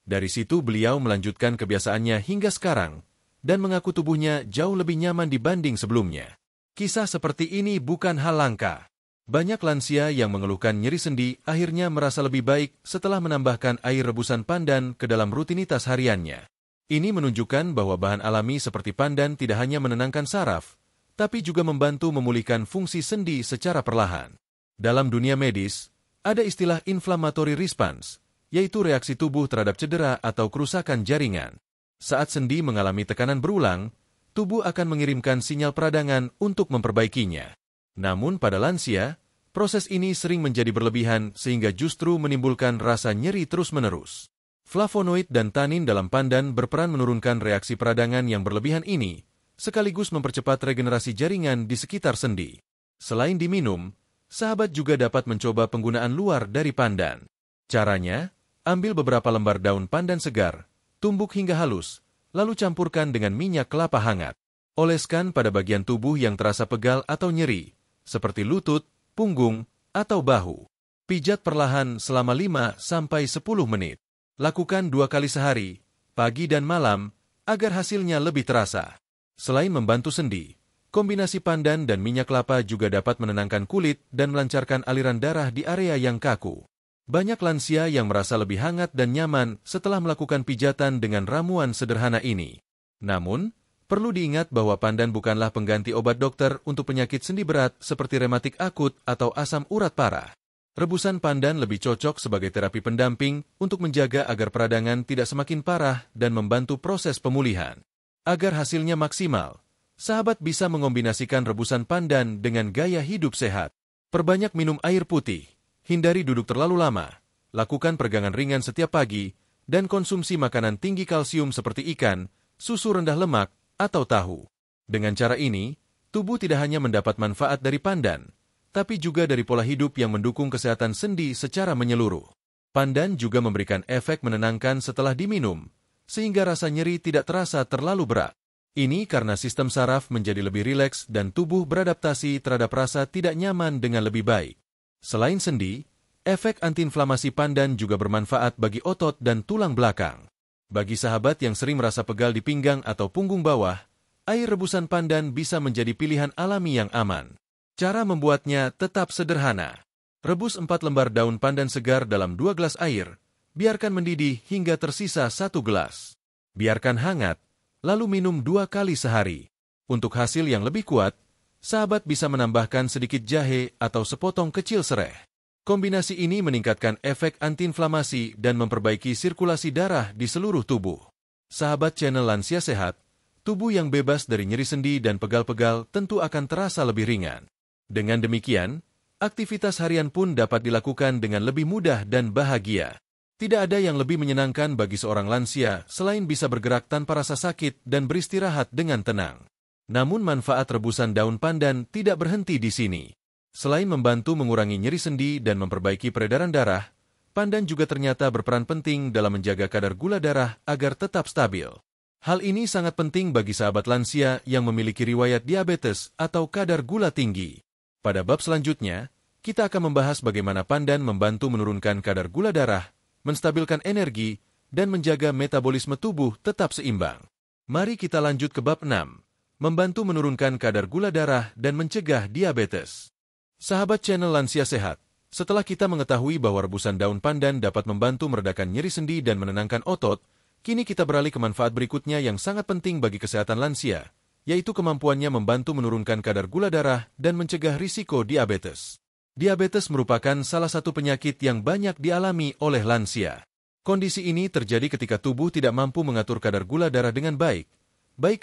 Dari situ beliau melanjutkan kebiasaannya hingga sekarang, dan mengaku tubuhnya jauh lebih nyaman dibanding sebelumnya. Kisah seperti ini bukan hal langka. Banyak lansia yang mengeluhkan nyeri sendi akhirnya merasa lebih baik setelah menambahkan air rebusan pandan ke dalam rutinitas hariannya. Ini menunjukkan bahwa bahan alami seperti pandan tidak hanya menenangkan saraf, tapi juga membantu memulihkan fungsi sendi secara perlahan. Dalam dunia medis, ada istilah inflammatory response, yaitu reaksi tubuh terhadap cedera atau kerusakan jaringan. Saat sendi mengalami tekanan berulang, tubuh akan mengirimkan sinyal peradangan untuk memperbaikinya. Namun pada lansia, proses ini sering menjadi berlebihan sehingga justru menimbulkan rasa nyeri terus-menerus. Flavonoid dan tanin dalam pandan berperan menurunkan reaksi peradangan yang berlebihan ini, sekaligus mempercepat regenerasi jaringan di sekitar sendi. Selain diminum, sahabat juga dapat mencoba penggunaan luar dari pandan. Caranya, ambil beberapa lembar daun pandan segar, tumbuk hingga halus, lalu campurkan dengan minyak kelapa hangat. Oleskan pada bagian tubuh yang terasa pegal atau nyeri, seperti lutut, punggung, atau bahu. Pijat perlahan selama 5-10 menit. Lakukan 2 kali sehari, pagi dan malam, agar hasilnya lebih terasa. Selain membantu sendi, kombinasi pandan dan minyak kelapa juga dapat menenangkan kulit dan melancarkan aliran darah di area yang kaku. Banyak lansia yang merasa lebih hangat dan nyaman setelah melakukan pijatan dengan ramuan sederhana ini. Namun, perlu diingat bahwa pandan bukanlah pengganti obat dokter untuk penyakit sendi berat seperti rematik akut atau asam urat parah. Rebusan pandan lebih cocok sebagai terapi pendamping untuk menjaga agar peradangan tidak semakin parah dan membantu proses pemulihan. Agar hasilnya maksimal, sahabat bisa mengombinasikan rebusan pandan dengan gaya hidup sehat. Perbanyak minum air putih, hindari duduk terlalu lama, lakukan peregangan ringan setiap pagi, dan konsumsi makanan tinggi kalsium seperti ikan, susu rendah lemak, atau tahu. Dengan cara ini, tubuh tidak hanya mendapat manfaat dari pandan, tapi juga dari pola hidup yang mendukung kesehatan sendi secara menyeluruh. Pandan juga memberikan efek menenangkan setelah diminum, sehingga rasa nyeri tidak terasa terlalu berat. Ini karena sistem saraf menjadi lebih rileks dan tubuh beradaptasi terhadap rasa tidak nyaman dengan lebih baik. Selain sendi, efek antiinflamasi pandan juga bermanfaat bagi otot dan tulang belakang. Bagi sahabat yang sering merasa pegal di pinggang atau punggung bawah, air rebusan pandan bisa menjadi pilihan alami yang aman. Cara membuatnya tetap sederhana. Rebus 4 lembar daun pandan segar dalam 2 gelas air, biarkan mendidih hingga tersisa 1 gelas. Biarkan hangat, lalu minum 2 kali sehari. Untuk hasil yang lebih kuat, sahabat bisa menambahkan sedikit jahe atau sepotong kecil sereh. Kombinasi ini meningkatkan efek antiinflamasi dan memperbaiki sirkulasi darah di seluruh tubuh. Sahabat channel Lansia Sehat, tubuh yang bebas dari nyeri sendi dan pegal-pegal tentu akan terasa lebih ringan. Dengan demikian, aktivitas harian pun dapat dilakukan dengan lebih mudah dan bahagia. Tidak ada yang lebih menyenangkan bagi seorang lansia selain bisa bergerak tanpa rasa sakit dan beristirahat dengan tenang. Namun manfaat rebusan daun pandan tidak berhenti di sini. Selain membantu mengurangi nyeri sendi dan memperbaiki peredaran darah, pandan juga ternyata berperan penting dalam menjaga kadar gula darah agar tetap stabil. Hal ini sangat penting bagi sahabat lansia yang memiliki riwayat diabetes atau kadar gula tinggi. Pada bab selanjutnya, kita akan membahas bagaimana pandan membantu menurunkan kadar gula darah, menstabilkan energi, dan menjaga metabolisme tubuh tetap seimbang. Mari kita lanjut ke bab 6, membantu menurunkan kadar gula darah dan mencegah diabetes. Sahabat channel Lansia Sehat, setelah kita mengetahui bahwa rebusan daun pandan dapat membantu meredakan nyeri sendi dan menenangkan otot, kini kita beralih ke manfaat berikutnya yang sangat penting bagi kesehatan lansia, yaitu kemampuannya membantu menurunkan kadar gula darah dan mencegah risiko diabetes. Diabetes merupakan salah satu penyakit yang banyak dialami oleh lansia. Kondisi ini terjadi ketika tubuh tidak mampu mengatur kadar gula darah dengan baik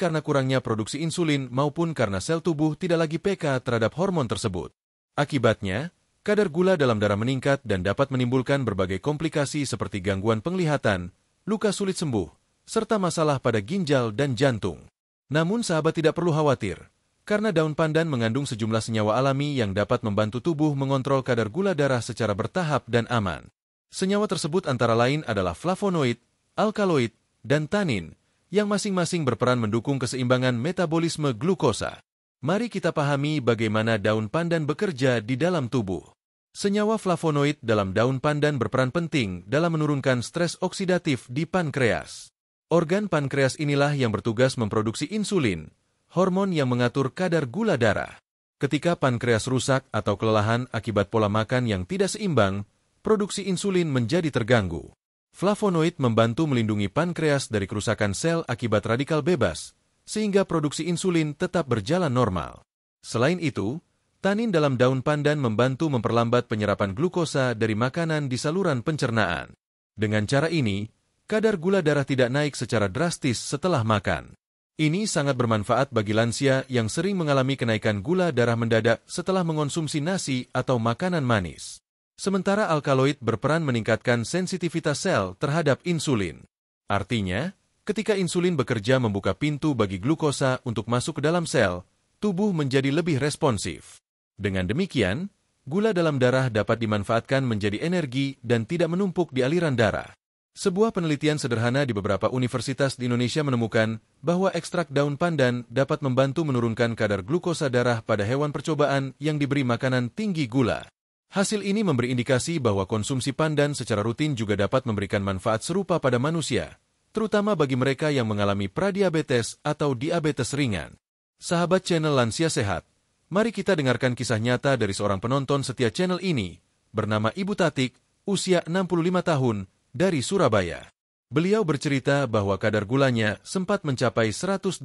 karena kurangnya produksi insulin maupun karena sel tubuh tidak lagi peka terhadap hormon tersebut. Akibatnya, kadar gula dalam darah meningkat dan dapat menimbulkan berbagai komplikasi seperti gangguan penglihatan, luka sulit sembuh, serta masalah pada ginjal dan jantung. Namun sahabat tidak perlu khawatir, karena daun pandan mengandung sejumlah senyawa alami yang dapat membantu tubuh mengontrol kadar gula darah secara bertahap dan aman. Senyawa tersebut antara lain adalah flavonoid, alkaloid, dan tanin, yang masing-masing berperan mendukung keseimbangan metabolisme glukosa. Mari kita pahami bagaimana daun pandan bekerja di dalam tubuh. Senyawa flavonoid dalam daun pandan berperan penting dalam menurunkan stres oksidatif di pankreas. Organ pankreas inilah yang bertugas memproduksi insulin, hormon yang mengatur kadar gula darah. Ketika pankreas rusak atau kelelahan akibat pola makan yang tidak seimbang, produksi insulin menjadi terganggu. Flavonoid membantu melindungi pankreas dari kerusakan sel akibat radikal bebas, sehingga produksi insulin tetap berjalan normal. Selain itu, tanin dalam daun pandan membantu memperlambat penyerapan glukosa dari makanan di saluran pencernaan. Dengan cara ini, kadar gula darah tidak naik secara drastis setelah makan. Ini sangat bermanfaat bagi lansia yang sering mengalami kenaikan gula darah mendadak setelah mengonsumsi nasi atau makanan manis. Sementara alkaloid berperan meningkatkan sensitivitas sel terhadap insulin. Artinya, ketika insulin bekerja membuka pintu bagi glukosa untuk masuk ke dalam sel, tubuh menjadi lebih responsif. Dengan demikian, gula dalam darah dapat dimanfaatkan menjadi energi dan tidak menumpuk di aliran darah. Sebuah penelitian sederhana di beberapa universitas di Indonesia menemukan bahwa ekstrak daun pandan dapat membantu menurunkan kadar glukosa darah pada hewan percobaan yang diberi makanan tinggi gula. Hasil ini memberi indikasi bahwa konsumsi pandan secara rutin juga dapat memberikan manfaat serupa pada manusia, terutama bagi mereka yang mengalami pradiabetes atau diabetes ringan. Sahabat channel Lansia Sehat, mari kita dengarkan kisah nyata dari seorang penonton setia channel ini, bernama Ibu Tatik, usia 65 tahun, dari Surabaya. Beliau bercerita bahwa kadar gulanya sempat mencapai 180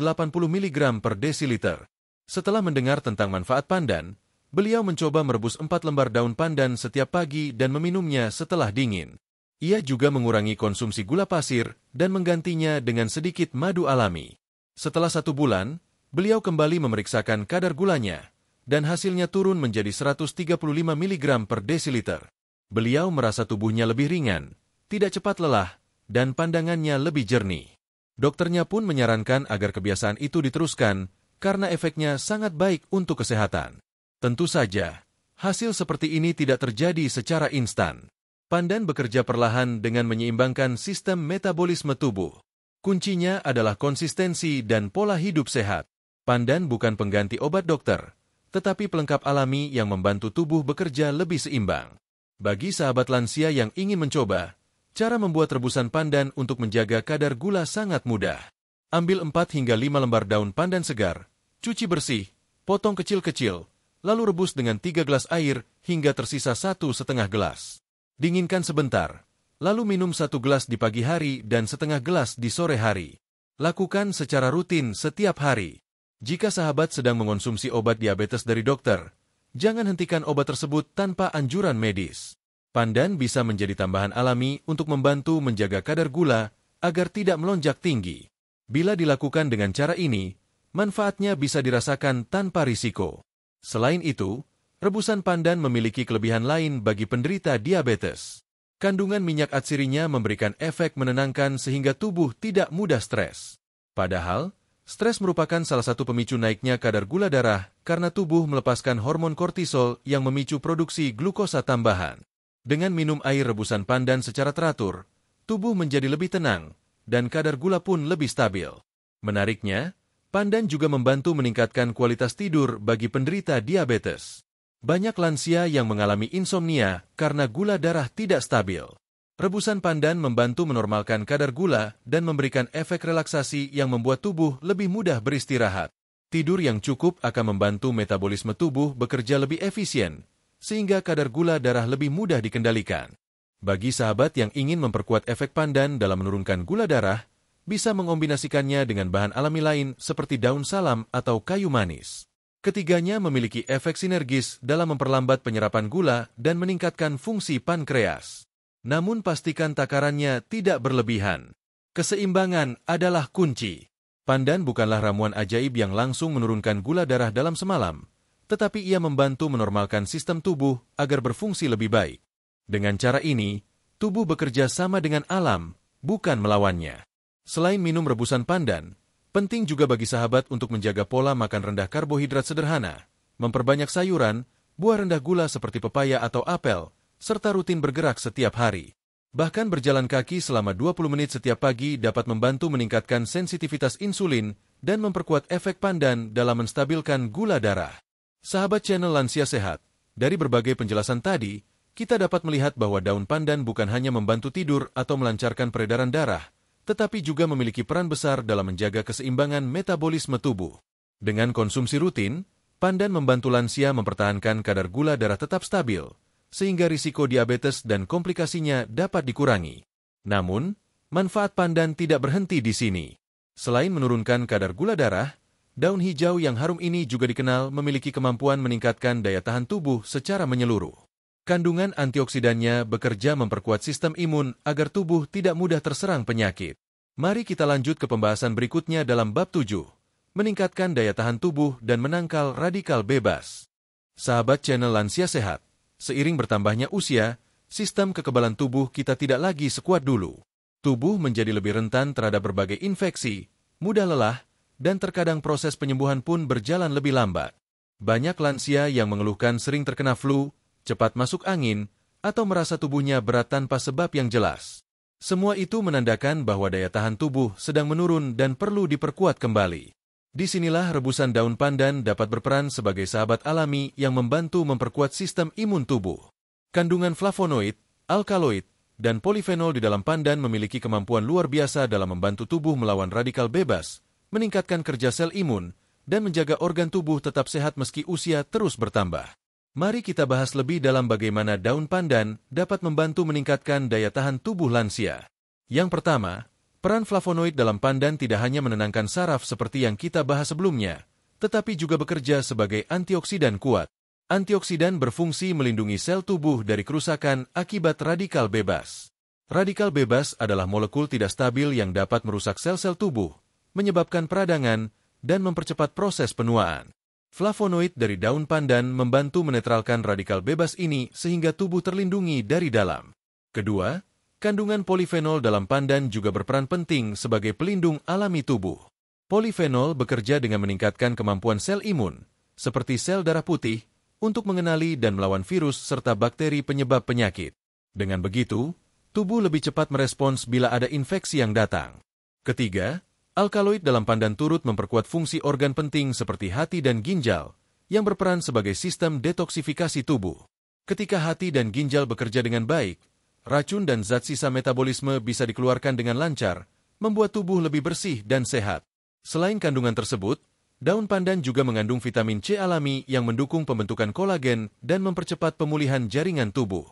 mg per desiliter. Setelah mendengar tentang manfaat pandan, beliau mencoba merebus 4 lembar daun pandan setiap pagi dan meminumnya setelah dingin. Ia juga mengurangi konsumsi gula pasir dan menggantinya dengan sedikit madu alami. Setelah 1 bulan, beliau kembali memeriksakan kadar gulanya, dan hasilnya turun menjadi 135 mg per desiliter. Beliau merasa tubuhnya lebih ringan, tidak cepat lelah, dan pandangannya lebih jernih. Dokternya pun menyarankan agar kebiasaan itu diteruskan, karena efeknya sangat baik untuk kesehatan. Tentu saja, hasil seperti ini tidak terjadi secara instan. Pandan bekerja perlahan dengan menyeimbangkan sistem metabolisme tubuh. Kuncinya adalah konsistensi dan pola hidup sehat. Pandan bukan pengganti obat dokter, tetapi pelengkap alami yang membantu tubuh bekerja lebih seimbang. Bagi sahabat lansia yang ingin mencoba, cara membuat rebusan pandan untuk menjaga kadar gula sangat mudah. Ambil 4 hingga 5 lembar daun pandan segar, cuci bersih, potong kecil-kecil, lalu rebus dengan 3 gelas air hingga tersisa 1,5 gelas. Dinginkan sebentar, lalu minum 1 gelas di pagi hari dan setengah gelas di sore hari. Lakukan secara rutin setiap hari. Jika sahabat sedang mengonsumsi obat diabetes dari dokter, jangan hentikan obat tersebut tanpa anjuran medis. Pandan bisa menjadi tambahan alami untuk membantu menjaga kadar gula agar tidak melonjak tinggi. Bila dilakukan dengan cara ini, manfaatnya bisa dirasakan tanpa risiko. Selain itu, rebusan pandan memiliki kelebihan lain bagi penderita diabetes. Kandungan minyak atsirinya memberikan efek menenangkan sehingga tubuh tidak mudah stres. Padahal, stres merupakan salah satu pemicu naiknya kadar gula darah karena tubuh melepaskan hormon kortisol yang memicu produksi glukosa tambahan. Dengan minum air rebusan pandan secara teratur, tubuh menjadi lebih tenang, dan kadar gula pun lebih stabil. Menariknya, pandan juga membantu meningkatkan kualitas tidur bagi penderita diabetes. Banyak lansia yang mengalami insomnia karena gula darah tidak stabil. Rebusan pandan membantu menormalkan kadar gula dan memberikan efek relaksasi yang membuat tubuh lebih mudah beristirahat. Tidur yang cukup akan membantu metabolisme tubuh bekerja lebih efisien, sehingga kadar gula darah lebih mudah dikendalikan. Bagi sahabat yang ingin memperkuat efek pandan dalam menurunkan gula darah, bisa mengombinasikannya dengan bahan alami lain seperti daun salam atau kayu manis. Ketiganya memiliki efek sinergis dalam memperlambat penyerapan gula dan meningkatkan fungsi pankreas. Namun pastikan takarannya tidak berlebihan. Keseimbangan adalah kunci. Pandan bukanlah ramuan ajaib yang langsung menurunkan gula darah dalam semalam, tetapi ia membantu menormalkan sistem tubuh agar berfungsi lebih baik. Dengan cara ini, tubuh bekerja sama dengan alam, bukan melawannya. Selain minum rebusan pandan, penting juga bagi sahabat untuk menjaga pola makan rendah karbohidrat sederhana, memperbanyak sayuran, buah rendah gula seperti pepaya atau apel, serta rutin bergerak setiap hari. Bahkan berjalan kaki selama 20 menit setiap pagi dapat membantu meningkatkan sensitivitas insulin dan memperkuat efek pandan dalam menstabilkan gula darah. Sahabat channel Lansia Sehat, dari berbagai penjelasan tadi, kita dapat melihat bahwa daun pandan bukan hanya membantu tidur atau melancarkan peredaran darah, tetapi juga memiliki peran besar dalam menjaga keseimbangan metabolisme tubuh. Dengan konsumsi rutin, pandan membantu lansia mempertahankan kadar gula darah tetap stabil, sehingga risiko diabetes dan komplikasinya dapat dikurangi. Namun, manfaat pandan tidak berhenti di sini. Selain menurunkan kadar gula darah, daun hijau yang harum ini juga dikenal memiliki kemampuan meningkatkan daya tahan tubuh secara menyeluruh. Kandungan antioksidannya bekerja memperkuat sistem imun agar tubuh tidak mudah terserang penyakit. Mari kita lanjut ke pembahasan berikutnya dalam bab 7, meningkatkan daya tahan tubuh dan menangkal radikal bebas. Sahabat channel Lansia Sehat, seiring bertambahnya usia, sistem kekebalan tubuh kita tidak lagi sekuat dulu. Tubuh menjadi lebih rentan terhadap berbagai infeksi, mudah lelah, dan terkadang proses penyembuhan pun berjalan lebih lambat. Banyak lansia yang mengeluhkan sering terkena flu, cepat masuk angin, atau merasa tubuhnya berat tanpa sebab yang jelas. Semua itu menandakan bahwa daya tahan tubuh sedang menurun dan perlu diperkuat kembali. Disinilah rebusan daun pandan dapat berperan sebagai sahabat alami yang membantu memperkuat sistem imun tubuh. Kandungan flavonoid, alkaloid, dan polifenol di dalam pandan memiliki kemampuan luar biasa dalam membantu tubuh melawan radikal bebas, meningkatkan kerja sel imun, dan menjaga organ tubuh tetap sehat meski usia terus bertambah. Mari kita bahas lebih dalam bagaimana daun pandan dapat membantu meningkatkan daya tahan tubuh lansia. Yang pertama, peran flavonoid dalam pandan tidak hanya menenangkan saraf seperti yang kita bahas sebelumnya, tetapi juga bekerja sebagai antioksidan kuat. Antioksidan berfungsi melindungi sel tubuh dari kerusakan akibat radikal bebas. Radikal bebas adalah molekul tidak stabil yang dapat merusak sel-sel tubuh, menyebabkan peradangan, dan mempercepat proses penuaan. Flavonoid dari daun pandan membantu menetralkan radikal bebas ini sehingga tubuh terlindungi dari dalam. Kedua, kandungan polifenol dalam pandan juga berperan penting sebagai pelindung alami tubuh. Polifenol bekerja dengan meningkatkan kemampuan sel imun, seperti sel darah putih, untuk mengenali dan melawan virus serta bakteri penyebab penyakit. Dengan begitu, tubuh lebih cepat merespons bila ada infeksi yang datang. Ketiga, alkaloid dalam pandan turut memperkuat fungsi organ penting seperti hati dan ginjal, yang berperan sebagai sistem detoksifikasi tubuh. Ketika hati dan ginjal bekerja dengan baik, racun dan zat sisa metabolisme bisa dikeluarkan dengan lancar, membuat tubuh lebih bersih dan sehat. Selain kandungan tersebut, daun pandan juga mengandung vitamin C alami yang mendukung pembentukan kolagen dan mempercepat pemulihan jaringan tubuh.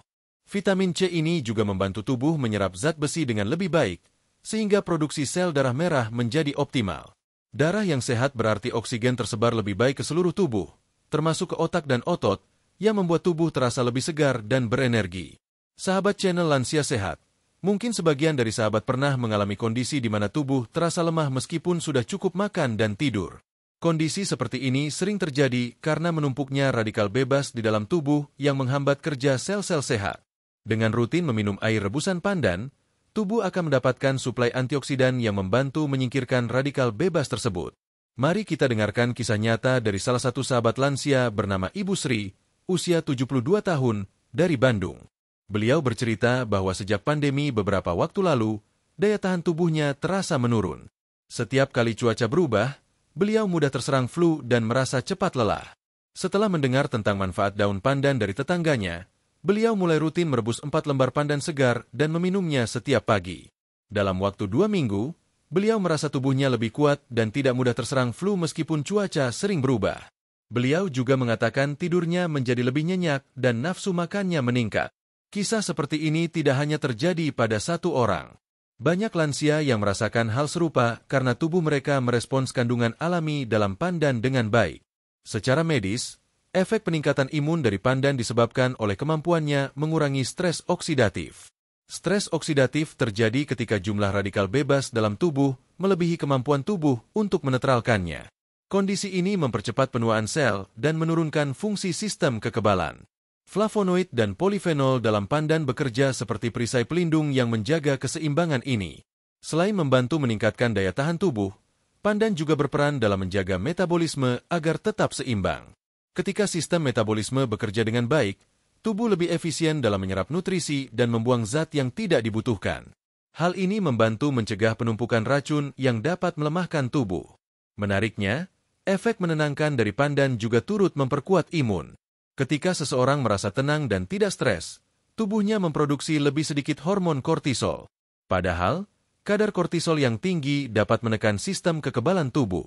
Vitamin C ini juga membantu tubuh menyerap zat besi dengan lebih baik, sehingga produksi sel darah merah menjadi optimal. Darah yang sehat berarti oksigen tersebar lebih baik ke seluruh tubuh, termasuk ke otak dan otot, yang membuat tubuh terasa lebih segar dan berenergi. Sahabat channel Lansia Sehat, mungkin sebagian dari sahabat pernah mengalami kondisi di mana tubuh terasa lemah meskipun sudah cukup makan dan tidur. Kondisi seperti ini sering terjadi karena menumpuknya radikal bebas di dalam tubuh yang menghambat kerja sel-sel sehat. Dengan rutin meminum air rebusan pandan, tubuh akan mendapatkan suplai antioksidan yang membantu menyingkirkan radikal bebas tersebut. Mari kita dengarkan kisah nyata dari salah satu sahabat lansia bernama Ibu Sri, usia 72 tahun, dari Bandung. Beliau bercerita bahwa sejak pandemi beberapa waktu lalu, daya tahan tubuhnya terasa menurun. Setiap kali cuaca berubah, beliau mudah terserang flu dan merasa cepat lelah. Setelah mendengar tentang manfaat daun pandan dari tetangganya, beliau mulai rutin merebus 4 lembar pandan segar dan meminumnya setiap pagi. Dalam waktu 2 minggu, beliau merasa tubuhnya lebih kuat dan tidak mudah terserang flu meskipun cuaca sering berubah. Beliau juga mengatakan tidurnya menjadi lebih nyenyak dan nafsu makannya meningkat. Kisah seperti ini tidak hanya terjadi pada satu orang. Banyak lansia yang merasakan hal serupa karena tubuh mereka merespons kandungan alami dalam pandan dengan baik. Secara medis, efek peningkatan imun dari pandan disebabkan oleh kemampuannya mengurangi stres oksidatif. Stres oksidatif terjadi ketika jumlah radikal bebas dalam tubuh melebihi kemampuan tubuh untuk menetralkannya. Kondisi ini mempercepat penuaan sel dan menurunkan fungsi sistem kekebalan. Flavonoid dan polifenol dalam pandan bekerja seperti perisai pelindung yang menjaga keseimbangan ini. Selain membantu meningkatkan daya tahan tubuh, pandan juga berperan dalam menjaga metabolisme agar tetap seimbang. Ketika sistem metabolisme bekerja dengan baik, tubuh lebih efisien dalam menyerap nutrisi dan membuang zat yang tidak dibutuhkan. Hal ini membantu mencegah penumpukan racun yang dapat melemahkan tubuh. Menariknya, efek menenangkan dari pandan juga turut memperkuat imun. Ketika seseorang merasa tenang dan tidak stres, tubuhnya memproduksi lebih sedikit hormon kortisol. Padahal, kadar kortisol yang tinggi dapat menekan sistem kekebalan tubuh.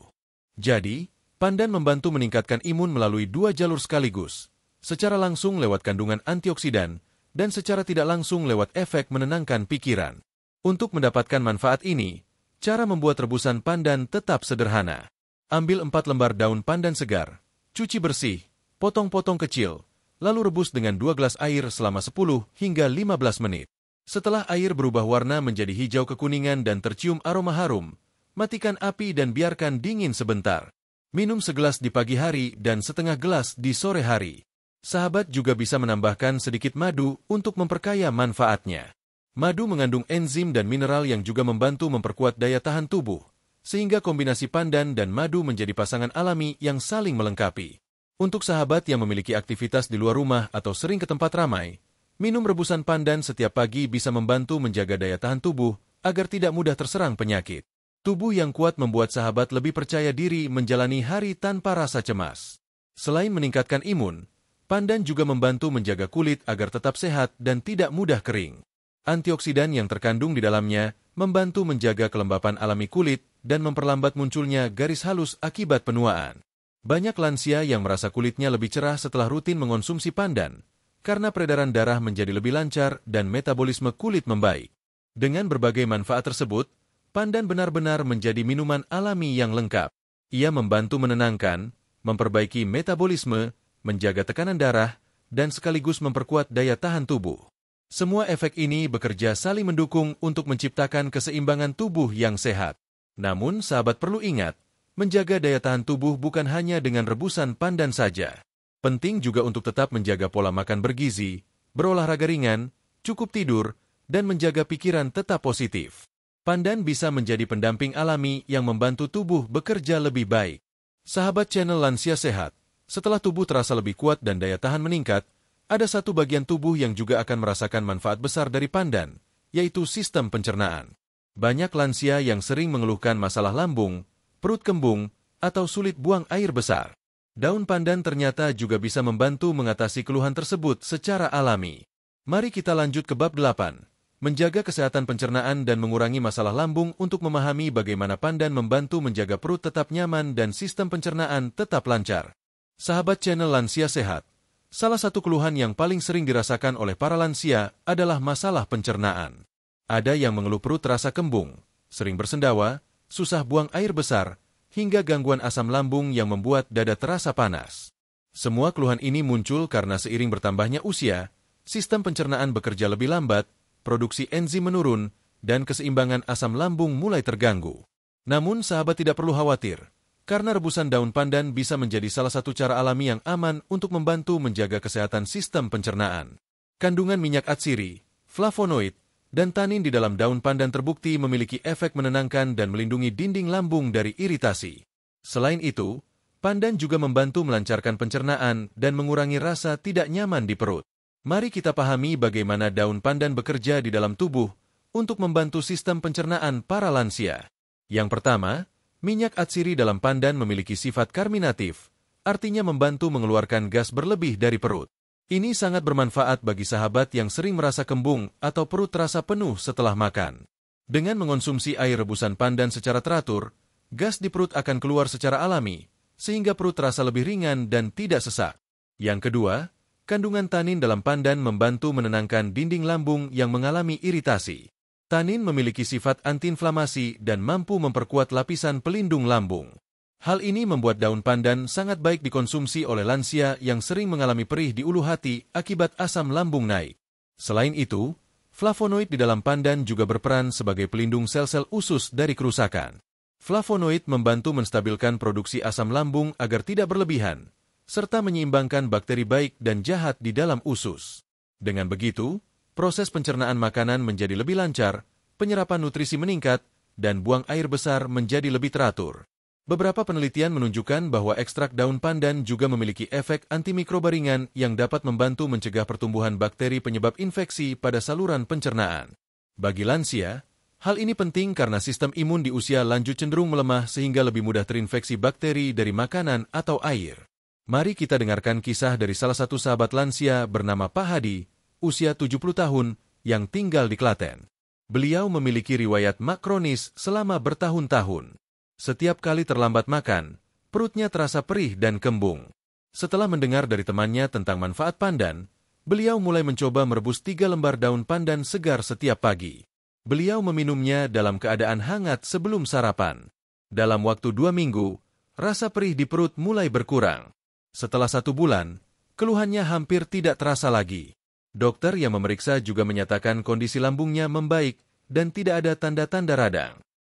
Jadi, pandan membantu meningkatkan imun melalui 2 jalur sekaligus, secara langsung lewat kandungan antioksidan, dan secara tidak langsung lewat efek menenangkan pikiran. Untuk mendapatkan manfaat ini, cara membuat rebusan pandan tetap sederhana. Ambil 4 lembar daun pandan segar, cuci bersih, potong-potong kecil, lalu rebus dengan 2 gelas air selama 10 hingga 15 menit. Setelah air berubah warna menjadi hijau kekuningan dan tercium aroma harum, matikan api dan biarkan dingin sebentar. Minum segelas di pagi hari dan setengah gelas di sore hari. Sahabat juga bisa menambahkan sedikit madu untuk memperkaya manfaatnya. Madu mengandung enzim dan mineral yang juga membantu memperkuat daya tahan tubuh, sehingga kombinasi pandan dan madu menjadi pasangan alami yang saling melengkapi. Untuk sahabat yang memiliki aktivitas di luar rumah atau sering ke tempat ramai, Minum rebusan pandan setiap pagi bisa membantu menjaga daya tahan tubuh agar tidak mudah terserang penyakit. Tubuh yang kuat membuat sahabat lebih percaya diri menjalani hari tanpa rasa cemas. Selain meningkatkan imun, pandan juga membantu menjaga kulit agar tetap sehat dan tidak mudah kering. Antioksidan yang terkandung di dalamnya membantu menjaga kelembapan alami kulit dan memperlambat munculnya garis halus akibat penuaan. Banyak lansia yang merasa kulitnya lebih cerah setelah rutin mengonsumsi pandan, karena peredaran darah menjadi lebih lancar dan metabolisme kulit membaik. Dengan berbagai manfaat tersebut, pandan benar-benar menjadi minuman alami yang lengkap. Ia membantu menenangkan, memperbaiki metabolisme, menjaga tekanan darah, dan sekaligus memperkuat daya tahan tubuh. Semua efek ini bekerja saling mendukung untuk menciptakan keseimbangan tubuh yang sehat. Namun, sahabat perlu ingat, menjaga daya tahan tubuh bukan hanya dengan rebusan pandan saja. Penting juga untuk tetap menjaga pola makan bergizi, berolahraga ringan, cukup tidur, dan menjaga pikiran tetap positif. Pandan bisa menjadi pendamping alami yang membantu tubuh bekerja lebih baik. Sahabat channel Lansia Sehat, setelah tubuh terasa lebih kuat dan daya tahan meningkat, ada satu bagian tubuh yang juga akan merasakan manfaat besar dari pandan, yaitu sistem pencernaan. Banyak lansia yang sering mengeluhkan masalah lambung, perut kembung, atau sulit buang air besar. Daun pandan ternyata juga bisa membantu mengatasi keluhan tersebut secara alami. Mari kita lanjut ke bab 8. Menjaga kesehatan pencernaan dan mengurangi masalah lambung. Untuk memahami bagaimana pandan membantu menjaga perut tetap nyaman dan sistem pencernaan tetap lancar. Sahabat channel Lansia Sehat, salah satu keluhan yang paling sering dirasakan oleh para lansia adalah masalah pencernaan. Ada yang mengeluh perut terasa kembung, sering bersendawa, susah buang air besar, hingga gangguan asam lambung yang membuat dada terasa panas. Semua keluhan ini muncul karena seiring bertambahnya usia, sistem pencernaan bekerja lebih lambat, produksi enzim menurun, dan keseimbangan asam lambung mulai terganggu. Namun sahabat tidak perlu khawatir, karena rebusan daun pandan bisa menjadi salah satu cara alami yang aman untuk membantu menjaga kesehatan sistem pencernaan. Kandungan minyak atsiri, flavonoid, dan tanin di dalam daun pandan terbukti memiliki efek menenangkan dan melindungi dinding lambung dari iritasi. Selain itu, pandan juga membantu melancarkan pencernaan dan mengurangi rasa tidak nyaman di perut. Mari kita pahami bagaimana daun pandan bekerja di dalam tubuh untuk membantu sistem pencernaan para lansia. Yang pertama, minyak atsiri dalam pandan memiliki sifat karminatif, artinya membantu mengeluarkan gas berlebih dari perut. Ini sangat bermanfaat bagi sahabat yang sering merasa kembung atau perut terasa penuh setelah makan. Dengan mengonsumsi air rebusan pandan secara teratur, gas di perut akan keluar secara alami, sehingga perut terasa lebih ringan dan tidak sesak. Yang kedua, kandungan tanin dalam pandan membantu menenangkan dinding lambung yang mengalami iritasi. Tanin memiliki sifat antiinflamasi dan mampu memperkuat lapisan pelindung lambung. Hal ini membuat daun pandan sangat baik dikonsumsi oleh lansia yang sering mengalami perih di ulu hati akibat asam lambung naik. Selain itu, flavonoid di dalam pandan juga berperan sebagai pelindung sel-sel usus dari kerusakan. Flavonoid membantu menstabilkan produksi asam lambung agar tidak berlebihan, serta menyeimbangkan bakteri baik dan jahat di dalam usus. Dengan begitu, proses pencernaan makanan menjadi lebih lancar, penyerapan nutrisi meningkat, dan buang air besar menjadi lebih teratur. Beberapa penelitian menunjukkan bahwa ekstrak daun pandan juga memiliki efek antimikroba ringan yang dapat membantu mencegah pertumbuhan bakteri penyebab infeksi pada saluran pencernaan. Bagi lansia, hal ini penting karena sistem imun di usia lanjut cenderung melemah sehingga lebih mudah terinfeksi bakteri dari makanan atau air. Mari kita dengarkan kisah dari salah satu sahabat lansia bernama Pak Hadi, usia 70 tahun, yang tinggal di Klaten. Beliau memiliki riwayat mak kronis selama bertahun-tahun. Setiap kali terlambat makan, perutnya terasa perih dan kembung. Setelah mendengar dari temannya tentang manfaat pandan, beliau mulai mencoba merebus 3 lembar daun pandan segar setiap pagi. Beliau meminumnya dalam keadaan hangat sebelum sarapan. Dalam waktu 2 minggu, rasa perih di perut mulai berkurang. Setelah 1 bulan, keluhannya hampir tidak terasa lagi. Dokter yang memeriksa juga menyatakan kondisi lambungnya membaik dan tidak ada tanda-tanda radang.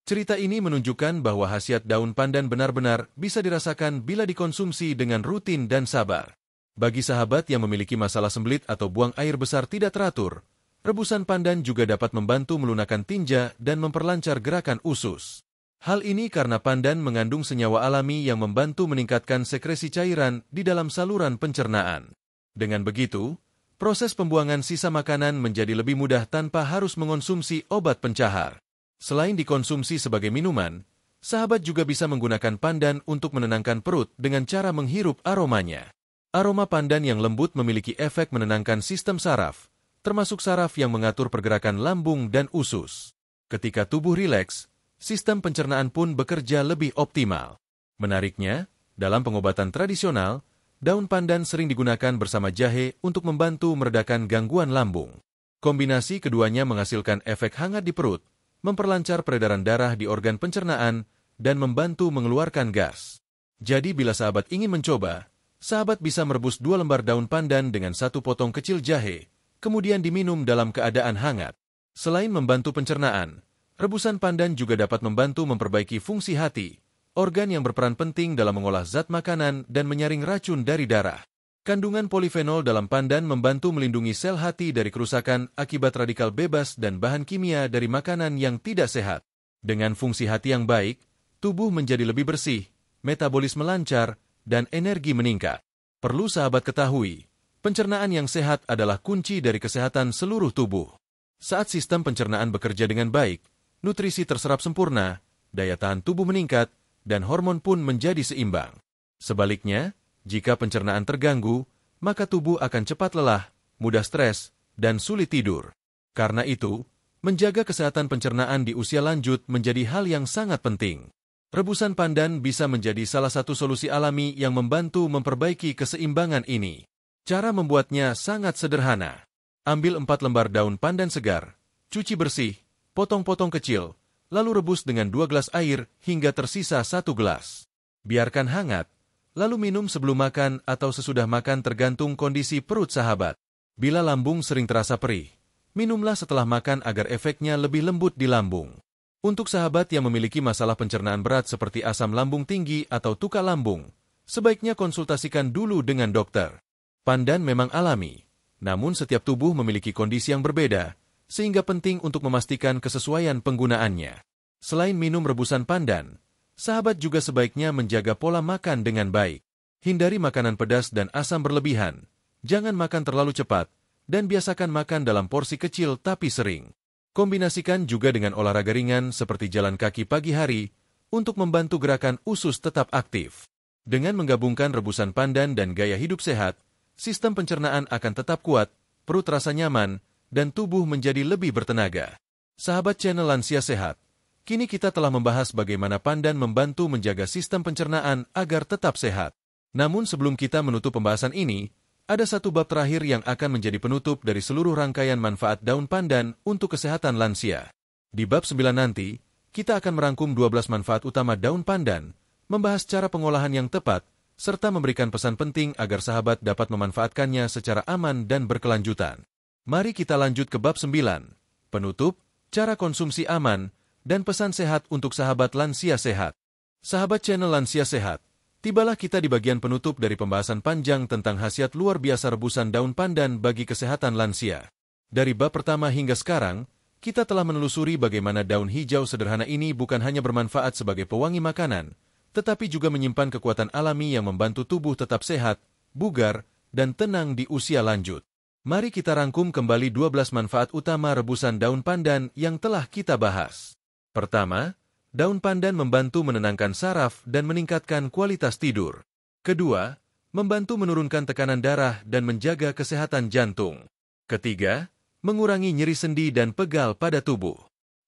Cerita ini menunjukkan bahwa khasiat daun pandan benar-benar bisa dirasakan bila dikonsumsi dengan rutin dan sabar. Bagi sahabat yang memiliki masalah sembelit atau buang air besar tidak teratur, rebusan pandan juga dapat membantu melunakkan tinja dan memperlancar gerakan usus. Hal ini karena pandan mengandung senyawa alami yang membantu meningkatkan sekresi cairan di dalam saluran pencernaan. Dengan begitu, Proses pembuangan sisa makanan menjadi lebih mudah tanpa harus mengonsumsi obat pencahar. Selain dikonsumsi sebagai minuman, sahabat juga bisa menggunakan pandan untuk menenangkan perut dengan cara menghirup aromanya. Aroma pandan yang lembut memiliki efek menenangkan sistem saraf, termasuk saraf yang mengatur pergerakan lambung dan usus. Ketika tubuh rileks, sistem pencernaan pun bekerja lebih optimal. Menariknya, dalam pengobatan tradisional, daun pandan sering digunakan bersama jahe untuk membantu meredakan gangguan lambung. Kombinasi keduanya menghasilkan efek hangat di perut, memperlancar peredaran darah di organ pencernaan, dan membantu mengeluarkan gas. Jadi bila sahabat ingin mencoba, sahabat bisa merebus 2 lembar daun pandan dengan 1 potong kecil jahe, kemudian diminum dalam keadaan hangat. Selain membantu pencernaan, rebusan pandan juga dapat membantu memperbaiki fungsi hati, organ yang berperan penting dalam mengolah zat makanan dan menyaring racun dari darah. Kandungan polifenol dalam pandan membantu melindungi sel hati dari kerusakan akibat radikal bebas dan bahan kimia dari makanan yang tidak sehat. Dengan fungsi hati yang baik, tubuh menjadi lebih bersih, metabolisme lancar, dan energi meningkat. Perlu sahabat ketahui, pencernaan yang sehat adalah kunci dari kesehatan seluruh tubuh. Saat sistem pencernaan bekerja dengan baik, nutrisi terserap sempurna, daya tahan tubuh meningkat, dan hormon pun menjadi seimbang. Sebaliknya, jika pencernaan terganggu, maka tubuh akan cepat lelah, mudah stres, dan sulit tidur. Karena itu, menjaga kesehatan pencernaan di usia lanjut menjadi hal yang sangat penting. Rebusan pandan bisa menjadi salah satu solusi alami yang membantu memperbaiki keseimbangan ini. Cara membuatnya sangat sederhana. Ambil 4 lembar daun pandan segar, cuci bersih, potong-potong kecil, lalu rebus dengan 2 gelas air hingga tersisa 1 gelas. Biarkan hangat, lalu minum sebelum makan atau sesudah makan tergantung kondisi perut sahabat. Bila lambung sering terasa perih, minumlah setelah makan agar efeknya lebih lembut di lambung. Untuk sahabat yang memiliki masalah pencernaan berat seperti asam lambung tinggi atau tuka lambung, sebaiknya konsultasikan dulu dengan dokter. Pandan memang alami, namun setiap tubuh memiliki kondisi yang berbeda, sehingga penting untuk memastikan kesesuaian penggunaannya. Selain minum rebusan pandan, sahabat juga sebaiknya menjaga pola makan dengan baik. Hindari makanan pedas dan asam berlebihan, jangan makan terlalu cepat, dan biasakan makan dalam porsi kecil tapi sering. Kombinasikan juga dengan olahraga ringan seperti jalan kaki pagi hari, untuk membantu gerakan usus tetap aktif. Dengan menggabungkan rebusan pandan dan gaya hidup sehat, sistem pencernaan akan tetap kuat, perut rasa nyaman, dan tubuh menjadi lebih bertenaga. Sahabat channel Lansia Sehat, kini kita telah membahas bagaimana pandan membantu menjaga sistem pencernaan agar tetap sehat. Namun sebelum kita menutup pembahasan ini, ada satu bab terakhir yang akan menjadi penutup dari seluruh rangkaian manfaat daun pandan untuk kesehatan lansia. Di bab 9 nanti, kita akan merangkum 12 manfaat utama daun pandan, membahas cara pengolahan yang tepat, serta memberikan pesan penting agar sahabat dapat memanfaatkannya secara aman dan berkelanjutan. Mari kita lanjut ke bab 9, penutup, cara konsumsi aman, dan pesan sehat untuk sahabat lansia sehat. Sahabat channel Lansia Sehat, tibalah kita di bagian penutup dari pembahasan panjang tentang khasiat luar biasa rebusan daun pandan bagi kesehatan lansia. Dari bab pertama hingga sekarang, kita telah menelusuri bagaimana daun hijau sederhana ini bukan hanya bermanfaat sebagai pewangi makanan, tetapi juga menyimpan kekuatan alami yang membantu tubuh tetap sehat, bugar, dan tenang di usia lanjut. Mari kita rangkum kembali 12 manfaat utama rebusan daun pandan yang telah kita bahas. Pertama, daun pandan membantu menenangkan saraf dan meningkatkan kualitas tidur. Kedua, membantu menurunkan tekanan darah dan menjaga kesehatan jantung. Ketiga, mengurangi nyeri sendi dan pegal pada tubuh.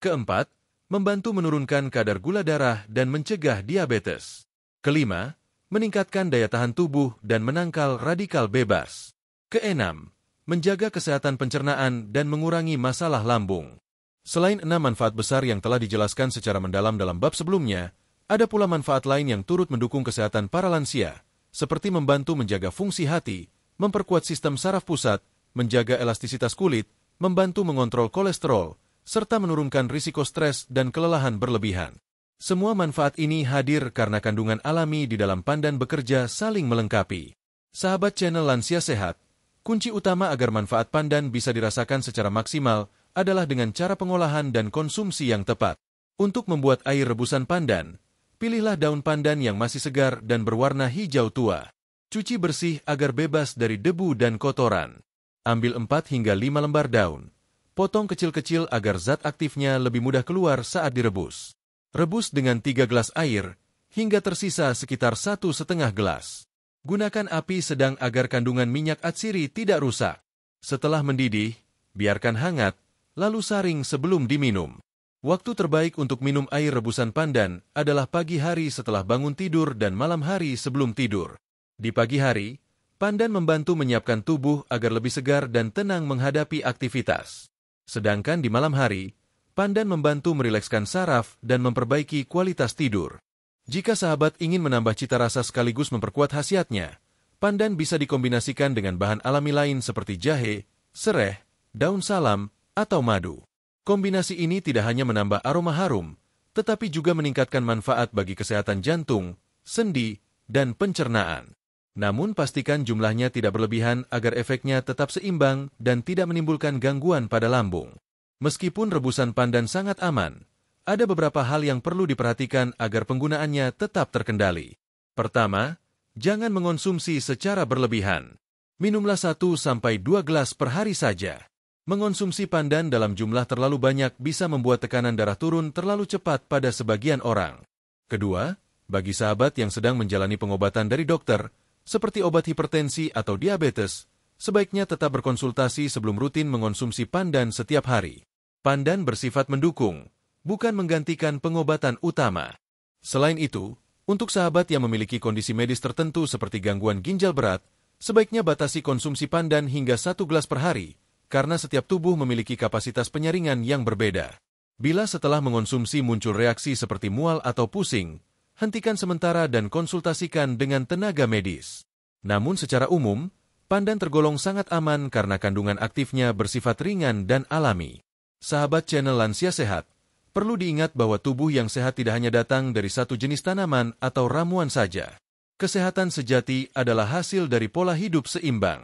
Keempat, membantu menurunkan kadar gula darah dan mencegah diabetes. Kelima, meningkatkan daya tahan tubuh dan menangkal radikal bebas. Keenam, menjaga kesehatan pencernaan dan mengurangi masalah lambung. Selain 6 manfaat besar yang telah dijelaskan secara mendalam dalam bab sebelumnya, ada pula manfaat lain yang turut mendukung kesehatan para lansia, seperti membantu menjaga fungsi hati, memperkuat sistem saraf pusat, menjaga elastisitas kulit, membantu mengontrol kolesterol, serta menurunkan risiko stres dan kelelahan berlebihan. Semua manfaat ini hadir karena kandungan alami di dalam pandan bekerja saling melengkapi. Sahabat channel Lansia Sehat, kunci utama agar manfaat pandan bisa dirasakan secara maksimal adalah dengan cara pengolahan dan konsumsi yang tepat. Untuk membuat air rebusan pandan, pilihlah daun pandan yang masih segar dan berwarna hijau tua. Cuci bersih agar bebas dari debu dan kotoran. Ambil 4 hingga 5 lembar daun. Potong kecil-kecil agar zat aktifnya lebih mudah keluar saat direbus. Rebus dengan 3 gelas air, hingga tersisa sekitar 1,5 gelas. Gunakan api sedang agar kandungan minyak atsiri tidak rusak. Setelah mendidih, biarkan hangat, lalu saring sebelum diminum. Waktu terbaik untuk minum air rebusan pandan adalah pagi hari setelah bangun tidur dan malam hari sebelum tidur. Di pagi hari, pandan membantu menyiapkan tubuh agar lebih segar dan tenang menghadapi aktivitas. Sedangkan di malam hari, pandan membantu merilekskan saraf dan memperbaiki kualitas tidur. Jika sahabat ingin menambah cita rasa sekaligus memperkuat khasiatnya, pandan bisa dikombinasikan dengan bahan alami lain seperti jahe, sereh, daun salam, atau madu. Kombinasi ini tidak hanya menambah aroma harum, tetapi juga meningkatkan manfaat bagi kesehatan jantung, sendi, dan pencernaan. Namun pastikan jumlahnya tidak berlebihan agar efeknya tetap seimbang dan tidak menimbulkan gangguan pada lambung. Meskipun rebusan pandan sangat aman, ada beberapa hal yang perlu diperhatikan agar penggunaannya tetap terkendali. Pertama, jangan mengonsumsi secara berlebihan. Minumlah 1-2 gelas per hari saja. Mengonsumsi pandan dalam jumlah terlalu banyak bisa membuat tekanan darah turun terlalu cepat pada sebagian orang. Kedua, bagi sahabat yang sedang menjalani pengobatan dari dokter, seperti obat hipertensi atau diabetes, sebaiknya tetap berkonsultasi sebelum rutin mengonsumsi pandan setiap hari. Pandan bersifat mendukung, bukan menggantikan pengobatan utama. Selain itu, untuk sahabat yang memiliki kondisi medis tertentu seperti gangguan ginjal berat, sebaiknya batasi konsumsi pandan hingga 1 gelas per hari, karena setiap tubuh memiliki kapasitas penyaringan yang berbeda. Bila setelah mengonsumsi muncul reaksi seperti mual atau pusing, hentikan sementara dan konsultasikan dengan tenaga medis. Namun secara umum, pandan tergolong sangat aman karena kandungan aktifnya bersifat ringan dan alami. Sahabat channel Lansia Sehat, perlu diingat bahwa tubuh yang sehat tidak hanya datang dari satu jenis tanaman atau ramuan saja. Kesehatan sejati adalah hasil dari pola hidup seimbang.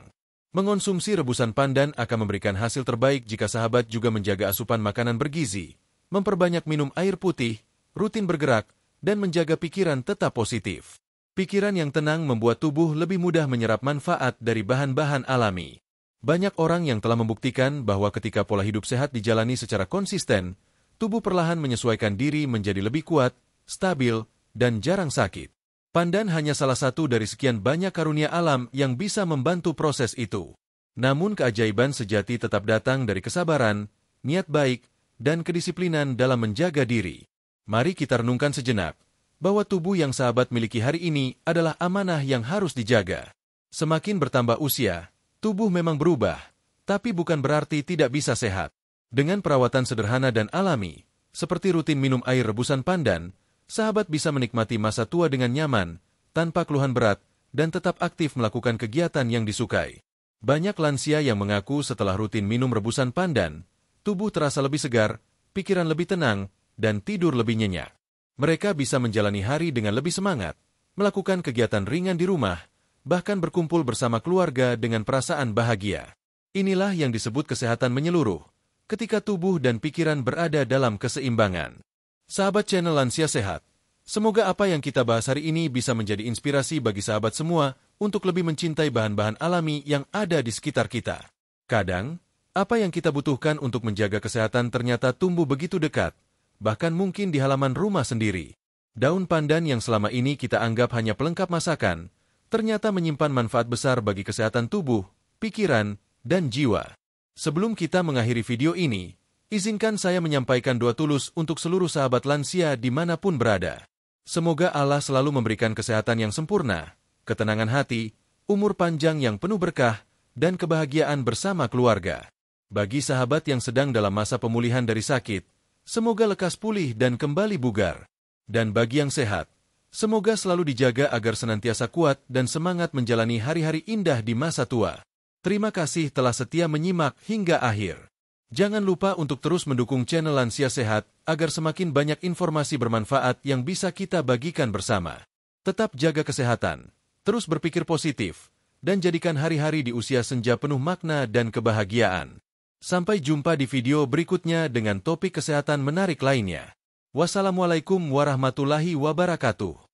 Mengonsumsi rebusan pandan akan memberikan hasil terbaik jika sahabat juga menjaga asupan makanan bergizi, memperbanyak minum air putih, rutin bergerak, dan menjaga pikiran tetap positif. Pikiran yang tenang membuat tubuh lebih mudah menyerap manfaat dari bahan-bahan alami. Banyak orang yang telah membuktikan bahwa ketika pola hidup sehat dijalani secara konsisten, tubuh perlahan menyesuaikan diri menjadi lebih kuat, stabil, dan jarang sakit. Pandan hanya salah satu dari sekian banyak karunia alam yang bisa membantu proses itu. Namun keajaiban sejati tetap datang dari kesabaran, niat baik, dan kedisiplinan dalam menjaga diri. Mari kita renungkan sejenak, bahwa tubuh yang sahabat miliki hari ini adalah amanah yang harus dijaga. Semakin bertambah usia, tubuh memang berubah, tapi bukan berarti tidak bisa sehat. Dengan perawatan sederhana dan alami, seperti rutin minum air rebusan pandan, sahabat bisa menikmati masa tua dengan nyaman, tanpa keluhan berat, dan tetap aktif melakukan kegiatan yang disukai. Banyak lansia yang mengaku setelah rutin minum rebusan pandan, tubuh terasa lebih segar, pikiran lebih tenang, dan tidur lebih nyenyak. Mereka bisa menjalani hari dengan lebih semangat, melakukan kegiatan ringan di rumah, bahkan berkumpul bersama keluarga dengan perasaan bahagia. Inilah yang disebut kesehatan menyeluruh, ketika tubuh dan pikiran berada dalam keseimbangan. Sahabat channel Lansia Sehat, semoga apa yang kita bahas hari ini bisa menjadi inspirasi bagi sahabat semua untuk lebih mencintai bahan-bahan alami yang ada di sekitar kita. Kadang, apa yang kita butuhkan untuk menjaga kesehatan ternyata tumbuh begitu dekat, bahkan mungkin di halaman rumah sendiri. Daun pandan yang selama ini kita anggap hanya pelengkap masakan, ternyata menyimpan manfaat besar bagi kesehatan tubuh, pikiran, dan jiwa. Sebelum kita mengakhiri video ini, izinkan saya menyampaikan doa tulus untuk seluruh sahabat lansia dimanapun berada. Semoga Allah selalu memberikan kesehatan yang sempurna, ketenangan hati, umur panjang yang penuh berkah, dan kebahagiaan bersama keluarga. Bagi sahabat yang sedang dalam masa pemulihan dari sakit, semoga lekas pulih dan kembali bugar. Dan bagi yang sehat, semoga selalu dijaga agar senantiasa kuat dan semangat menjalani hari-hari indah di masa tua. Terima kasih telah setia menyimak hingga akhir. Jangan lupa untuk terus mendukung channel Lansia Sehat agar semakin banyak informasi bermanfaat yang bisa kita bagikan bersama. Tetap jaga kesehatan, terus berpikir positif, dan jadikan hari-hari di usia senja penuh makna dan kebahagiaan. Sampai jumpa di video berikutnya dengan topik kesehatan menarik lainnya. Wassalamualaikum warahmatullahi wabarakatuh.